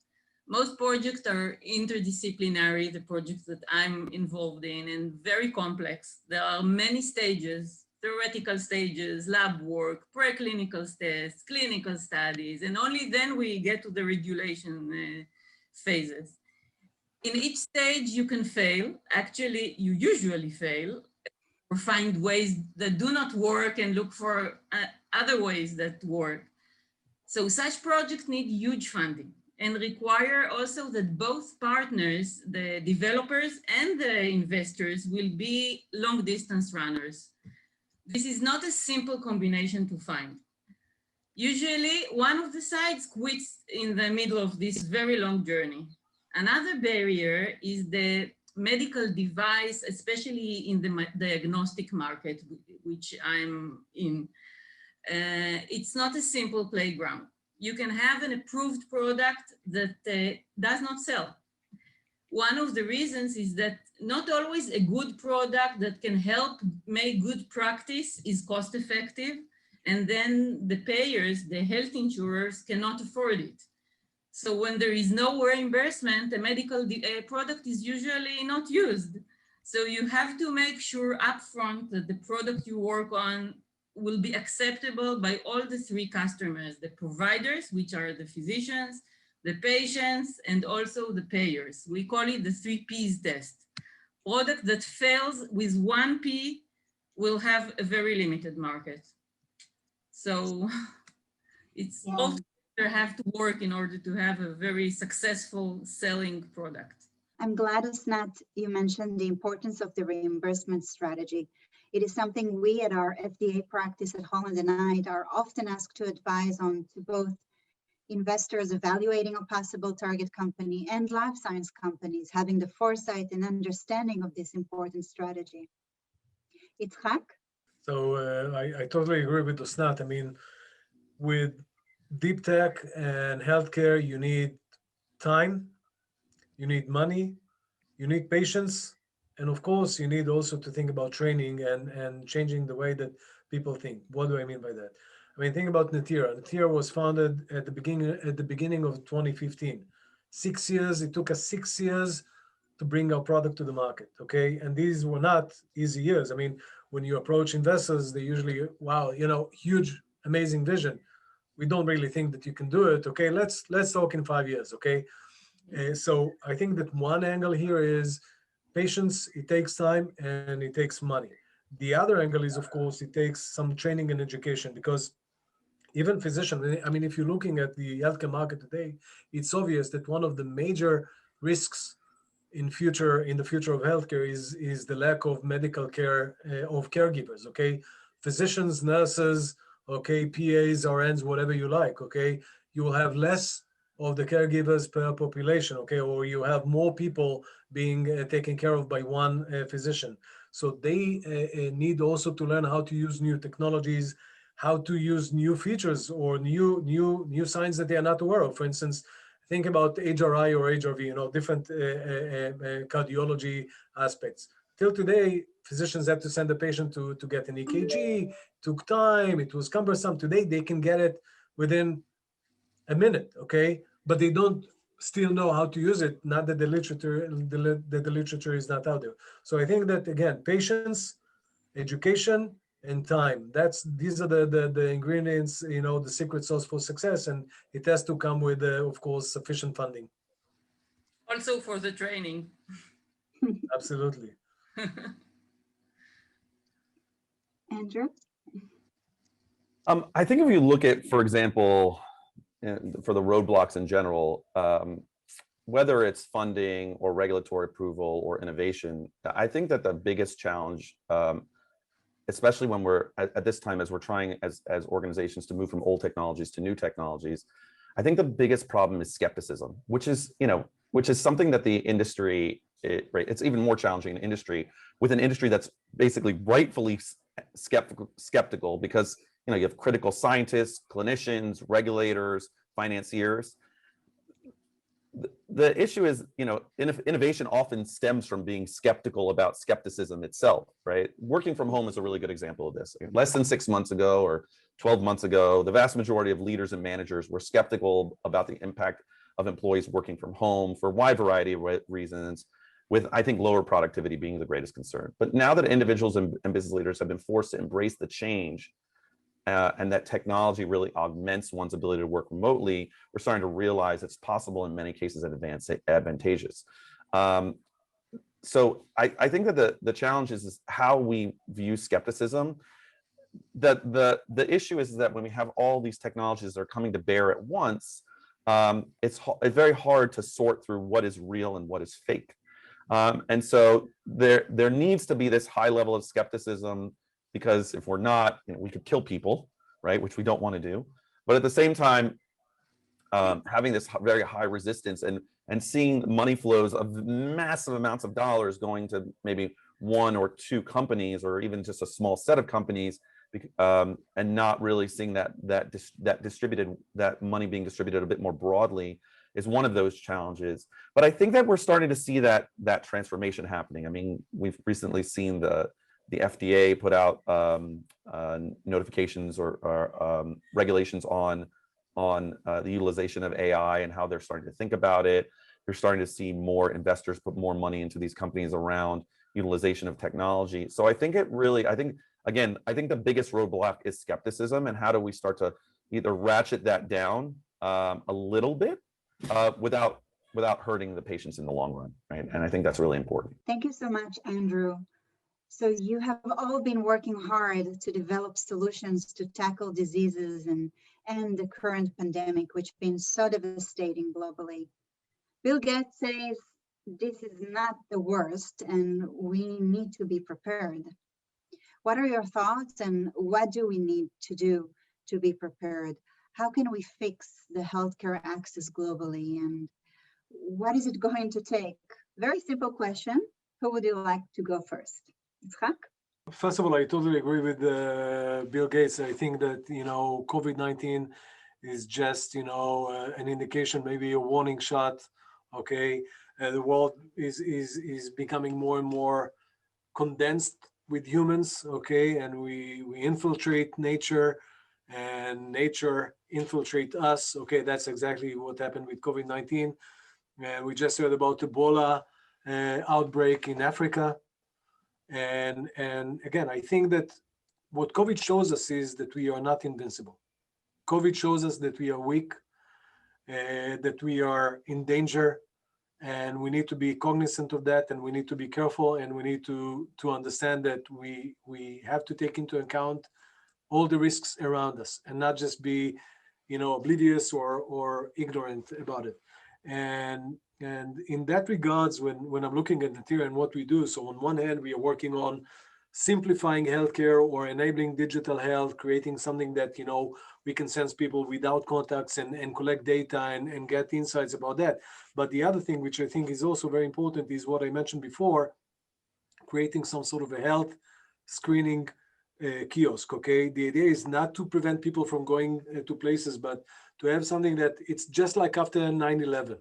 Most projects are interdisciplinary, the projects that I'm involved in, and very complex. There are many stages, theoretical stages, lab work, preclinical tests, clinical studies, and only then we get to the regulation phases. In each stage you can fail. Actually, you usually fail, or find ways that do not work and look for other ways that work. So such projects need huge funding and require also that both partners, the developers and the investors, will be long distance runners. This is not a simple combination to find. Usually one of the sides quits in the middle of this very long journey. Another barrier is the medical device, especially in the diagnostic market, which I'm in. It's not a simple playground. You can have an approved product that does not sell. One of the reasons is that not always a good product that can help make good practice is cost effective, and then the payers, the health insurers, cannot afford it. So when there is no reimbursement, a medical product is usually not used. So you have to make sure upfront that the product you work on will be acceptable by all the three customers, the providers, which are the physicians, the patients, and also the payers. We call it the 3 Ps test. Product that fails with 1 P will have a very limited market. So it's all have to work in order to have a very successful selling product. I'm glad, Asnat, you mentioned the importance of the reimbursement strategy. It is something we at our FDA practice at Holland & Knight are often asked to advise on to both investors evaluating a possible target company and life science companies having the foresight and understanding of this important strategy. Itzhak? So I totally agree with Asnat. I mean, with deep tech and healthcare, you need time, you need money, you need patience, and of course, you need also to think about training and changing the way that people think. What do I mean by that? I mean, think about Natera. Natera was founded at the beginning of 2015. 6 years, it took us 6 years to bring our product to the market, okay? And these were not easy years. I mean, when you approach investors, they usually, wow, huge, amazing vision. We don't really think that you can do it, okay? Let's talk in 5 years, okay? So I think that one angle here is patience, it takes time and it takes money. The other angle is, of course, it takes some training and education, because even physicians, I mean, if you're looking at the healthcare market today, it's obvious that one of the major risks in the future of healthcare is the lack of medical care of caregivers, okay? Physicians, nurses, okay, PAs, RNs, whatever you like, okay? You will have less of the caregivers per population, okay? Or you have more people being taken care of by one physician. So they need also to learn how to use new technologies, how to use new features or new signs that they are not aware of. For instance, think about HRI or HRV, different cardiology aspects. Till today, physicians have to send a patient to get an EKG, took time, it was cumbersome. Today, they can get it within a minute, okay? But they don't still know how to use it, not that the literature is not out there. So I think that, again, patience, education, and time. These are the ingredients, the secret sauce for success, and it has to come with, of course, sufficient funding. Also for the training. Absolutely. Andrew? I think if you look at, for example, for the roadblocks in general, whether it's funding or regulatory approval or innovation, I think that the biggest challenge, especially when we're at this time, as we're trying as organizations to move from old technologies to new technologies, I think the biggest problem is skepticism, which is something that the industry, it's even more challenging in industry, with an industry that's basically rightfully skeptical because you have critical scientists, clinicians, regulators, financiers. The issue is, innovation often stems from being skeptical about skepticism itself, right? Working from home is a really good example of this. Less than 6 months ago or 12 months ago, the vast majority of leaders and managers were skeptical about the impact of employees working from home for a wide variety of reasons, with, I think, lower productivity being the greatest concern. But now that individuals and business leaders have been forced to embrace the change, and that technology really augments one's ability to work remotely, we're starting to realize it's possible in many cases and advantageous. So I think that the challenge is how we view skepticism. The issue is that when we have all these technologies that are coming to bear at once, it's very hard to sort through what is real and what is fake. And so there needs to be this high level of skepticism, because if we're not, we could kill people, right? Which we don't want to do. But at the same time, having this very high resistance and seeing money flows of massive amounts of dollars going to maybe one or two companies, or even just a small set of companies, and not really seeing that money being distributed a bit more broadly, is one of those challenges. But I think that we're starting to see that transformation happening. I mean, we've recently seen the FDA put out notifications or regulations on the utilization of AI and how they're starting to think about it. You're starting to see more investors put more money into these companies around utilization of technology. So I think the biggest roadblock is skepticism, and how do we start to either ratchet that down a little bit without hurting the patients in the long run, right? And I think that's really important. Thank you so much, Andrew. So you have all been working hard to develop solutions to tackle diseases and the current pandemic, which has been so devastating globally. Bill Gates says this is not the worst and we need to be prepared. What are your thoughts, and what do we need to do to be prepared? How can we fix the healthcare access globally, and what is it going to take? Very simple question. Who would you like to go first? Yitzhak? First of all, I totally agree with Bill Gates. I think that, COVID-19 is just, an indication, maybe a warning shot. Okay. The world is becoming more and more condensed with humans. Okay. And we infiltrate nature, and nature infiltrate us. Okay. That's exactly what happened with COVID-19. We just heard about Ebola outbreak in Africa. And again, I think that what COVID shows us is that we are not invincible. COVID shows us that we are weak, that we are in danger, and we need to be cognizant of that, and we need to be careful, and we need to understand that we have to take into account all the risks around us and not just be, oblivious or ignorant about it. And in that regards, when I'm looking at Natera and what we do, so on one hand, we are working on simplifying healthcare or enabling digital health, creating something that, we can sense people without contacts and collect data and get insights about that. But the other thing, which I think is also very important, is what I mentioned before, creating some sort of a health screening kiosk, okay? The idea is not to prevent people from going to places, but to have something that it's just like after 9/11,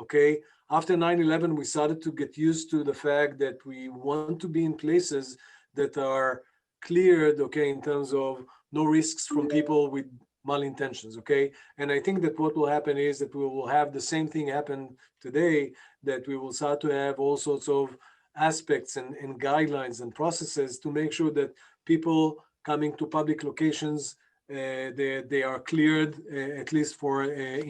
okay? After 9/11, we started to get used to the fact that we want to be in places that are cleared, okay, in terms of no risks from people with malintentions, okay? And I think that what will happen is that we will have the same thing happen today, that we will start to have all sorts of aspects and guidelines and processes to make sure that people coming to public locations, they are cleared, at least for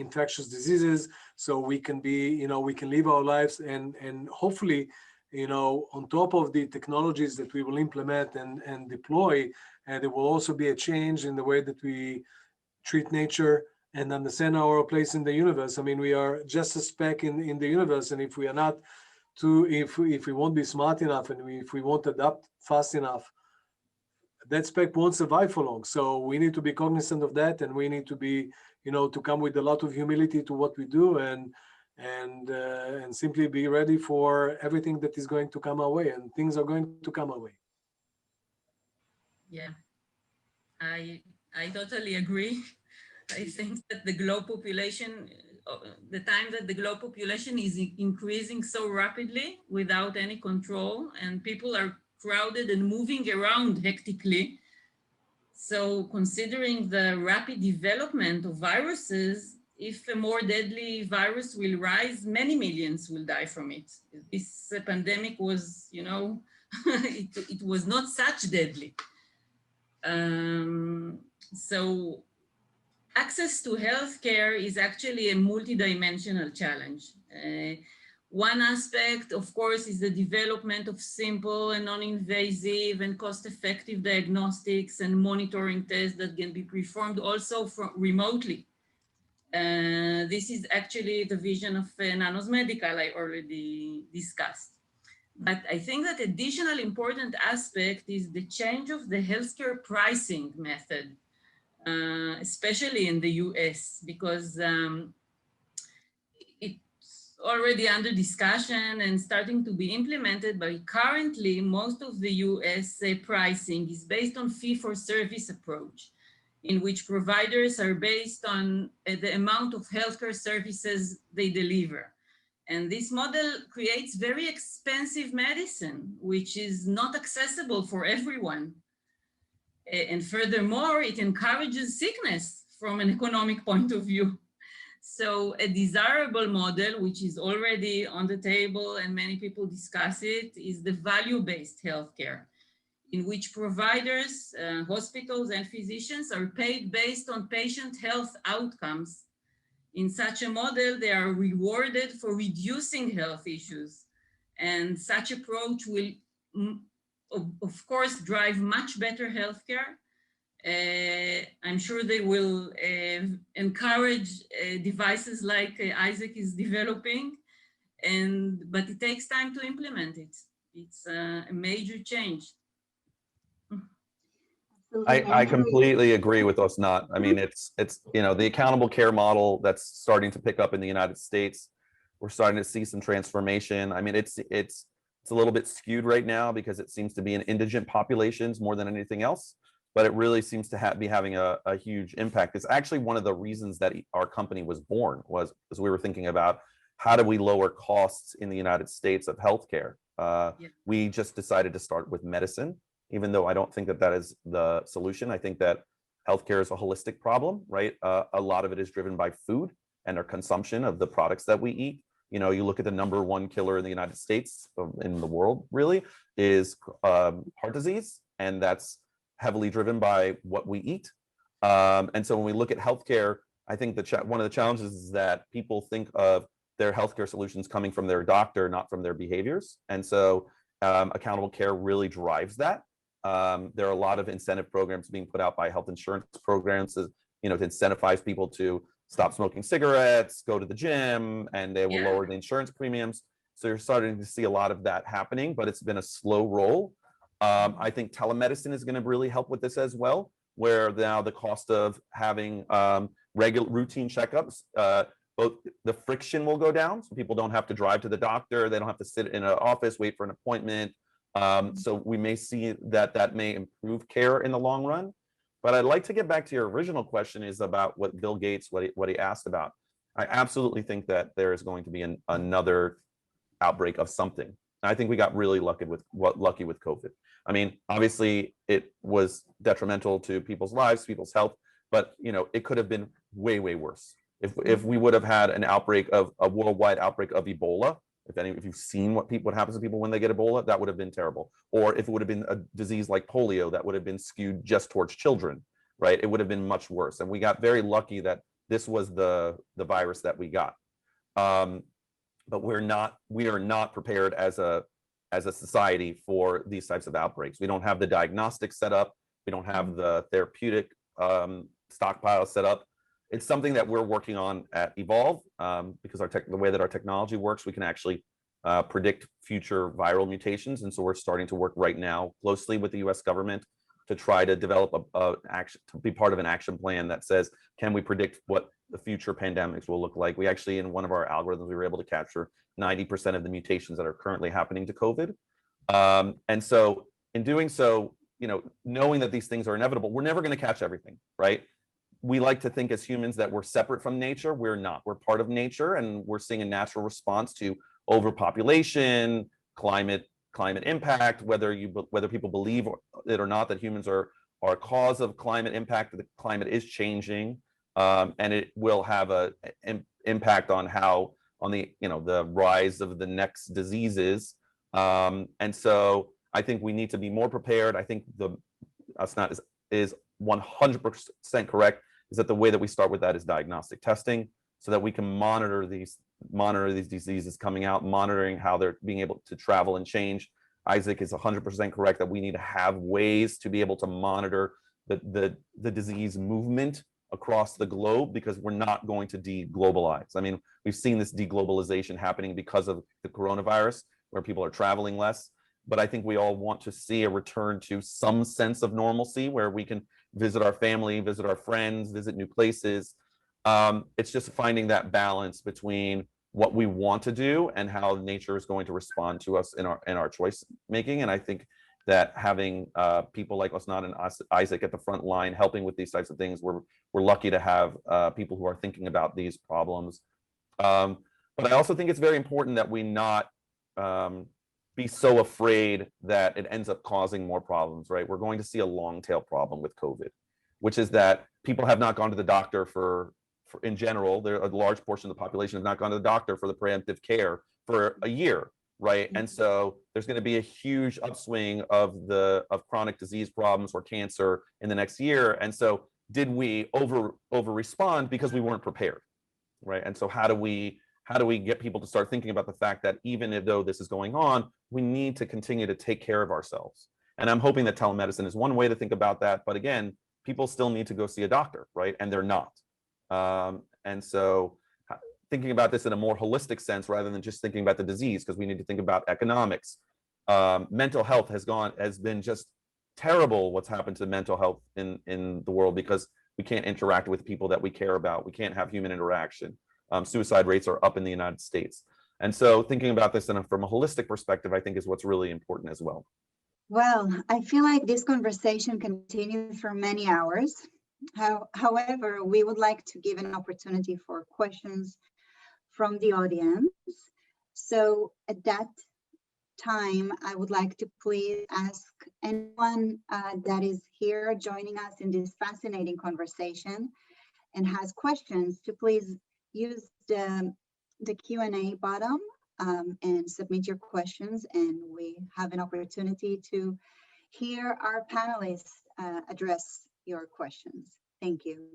infectious diseases, so we can be, we can live our lives, and hopefully, on top of the technologies that we will implement and deploy, there will also be a change in the way that we treat nature and understand our place in the universe. I mean, we are just a speck in the universe, and if we are not if we won't be smart enough, and if we won't adapt fast enough, that speck won't survive for long. So we need to be cognizant of that, and we need to be, to come with a lot of humility to what we do, and simply be ready for everything that is going to come our way, and things are going to come our way. Yeah, I totally agree. I think that the globe population, the time that the globe population is increasing so rapidly without any control, and people are crowded and moving around hectically. So considering the rapid development of viruses, if a more deadly virus will rise, many millions will die from it. This pandemic was, it was not such deadly. So access to healthcare is actually a multidimensional challenge. One aspect, of course, is the development of simple and non-invasive and cost-effective diagnostics and monitoring tests that can be performed also remotely. This is actually the vision of Nanos Medical I already discussed. But I think that additional important aspect is the change of the healthcare pricing method, especially in the US, because it's already under discussion and starting to be implemented, but currently most of the US pricing is based on fee-for-service approach, in which providers are based on the amount of healthcare services they deliver. And this model creates very expensive medicine, which is not accessible for everyone. And furthermore, it encourages sickness from an economic point of view. So a desirable model, which is already on the table and many people discuss it, is the value-based healthcare, in which providers, hospitals and physicians are paid based on patient health outcomes. In such a model, they are rewarded for reducing health issues. And such approach will, of course, drive much better healthcare. I'm sure they will encourage devices like Isaac is developing, but it takes time to implement it. It's a major change. I completely agree with Osnat. I mean, it's the accountable care model that's starting to pick up in the United States. We're starting to see some transformation. I mean, it's a little bit skewed right now because it seems to be in indigent populations more than anything else, but it really seems to be having a huge impact. It's actually one of the reasons that our company was born, was as we were thinking about how do we lower costs in the United States of healthcare. We just decided to start with medicine, even though I don't think that is the solution. I think that healthcare is a holistic problem, right? A lot of it is driven by food and our consumption of the products that we eat. You know, you look at the #1 killer in the United States, in the world, really, is heart disease, and that's heavily driven by what we eat. And so when we look at healthcare, I think one of the challenges is that people think of their healthcare solutions coming from their doctor, not from their behaviors. And so accountable care really drives that. There are a lot of incentive programs being put out by health insurance programs to, to incentivize people to stop smoking cigarettes, go to the gym, and they will lower the insurance premiums. So you're starting to see a lot of that happening, but it's been a slow roll. I think telemedicine is going to really help with this as well, where now the cost of having regular routine checkups, both the friction will go down, so people don't have to drive to the doctor, they don't have to sit in an office, wait for an appointment. So we may see that may improve care in the long run. But I'd like to get back to your original question, is about what Bill Gates, what he asked about. I absolutely think that there is going to be another outbreak of something. I think we got really lucky with COVID. I mean, obviously it was detrimental to people's lives, people's health, but it could have been way, way worse. If we would have had an outbreak of a worldwide outbreak of Ebola, if you've seen what happens to people when they get Ebola, that would have been terrible. Or if it would have been a disease like polio, that would have been skewed just towards children, right? It would have been much worse. And we got very lucky that this was the virus that we got. But we are not prepared as a society for these types of outbreaks. We don't have the diagnostic set up. We don't have the therapeutic stockpile set up. It's something that we're working on at Evolve, because the way that our technology works, we can actually predict future viral mutations. And so we're starting to work right now closely with the US government to try to develop to be part of an action plan that says, can we predict what the future pandemics will look like? We actually, in one of our algorithms, we were able to capture 90% of the mutations that are currently happening to COVID. And so in doing so, knowing that these things are inevitable, we're never going to catch everything, right? We like to think as humans that we're separate from nature. We're not. We're part of nature, and we're seeing a natural response to overpopulation, climate impact, whether people believe it or not, that humans are a cause of climate impact. The climate is changing, and it will have an impact on the rise of the next diseases. And so I think we need to be more prepared. I think is 100% correct, is that the way that we start with that is diagnostic testing, so that we can monitor these diseases coming out, monitoring how they're being able to travel and change. Isaac is 100% correct that we need to have ways to be able to monitor the disease movement across the globe, because we're not going to de-globalize. I mean, we've seen this de-globalization happening because of the coronavirus, where people are traveling less. But I think we all want to see a return to some sense of normalcy, where we can visit our family, visit our friends, visit new places. It's just finding that balance between what we want to do and how nature is going to respond to us in our choice making. And I think that having people like Osnat and Isaac at the front line helping with these types of things, we're lucky to have people who are thinking about these problems. But I also think it's very important that we not be so afraid that it ends up causing more problems, right? We're going to see a long tail problem with COVID, which is that people have not gone to the doctor for in general, a large portion of the population have not gone to the doctor for the preemptive care for a year, right? And so there's going to be a huge upswing of chronic disease problems or cancer in the next year. And so did we over respond because we weren't prepared, right? And so how do we get people to start thinking about the fact that even though this is going on, we need to continue to take care of ourselves? And I'm hoping that telemedicine is one way to think about that. But again, people still need to go see a doctor, right? And they're not. And so thinking about this in a more holistic sense, rather than just thinking about the disease, because we need to think about economics. Mental health has been just terrible, what's happened to mental health in the world, because we can't interact with people that we care about. We can't have human interaction. Suicide rates are up in the United States. And so thinking about this from a holistic perspective, I think is what's really important as well. Well, I feel like this conversation continues for many hours. However, we would like to give an opportunity for questions from the audience. So at that time, I would like to please ask anyone that is here joining us in this fascinating conversation and has questions to please use the the Q&A bottom and submit your questions, and we have an opportunity to hear our panelists address your questions. Thank you.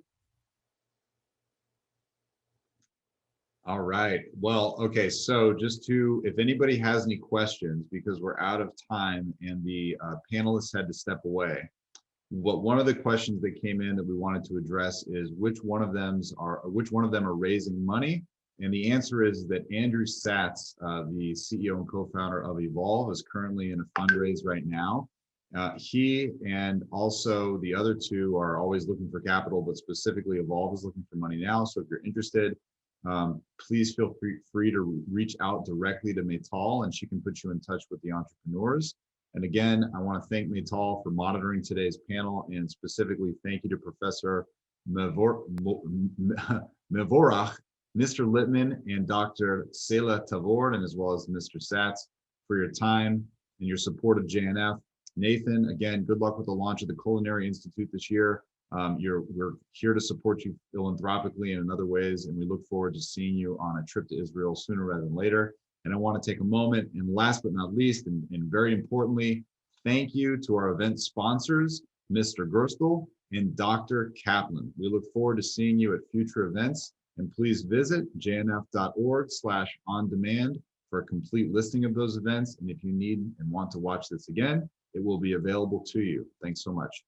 All right. Well, okay. So just to, if anybody has any questions, because we're out of time and the panelists had to step away, one of the questions that came in that we wanted to address is which one of them are raising money, and the answer is that Andrew Satz, the CEO and co-founder of Evolve, is currently in a fundraise right now. He and also the other two are always looking for capital, but specifically Evolve is looking for money now. So if you're interested, please feel free to reach out directly to Maytal, and she can put you in touch with the entrepreneurs. And again, I want to thank Maytal for monitoring today's panel, and specifically thank you to Professor Mevorach, Mr. Littman, and Dr. Sela Tavor, and as well as Mr. Satz for your time and your support of JNF. Nathan, again, good luck with the launch of the Culinary Institute this year. We're here to support you philanthropically and in other ways, and we look forward to seeing you on a trip to Israel sooner rather than later. And I want to take a moment, and last but not least, and very importantly, thank you to our event sponsors, Mr. Gerstel and Dr. Kaplan. We look forward to seeing you at future events, and please visit jnf.org/on-demand for a complete listing of those events. And if you need and want to watch this again, it will be available to you. Thanks so much.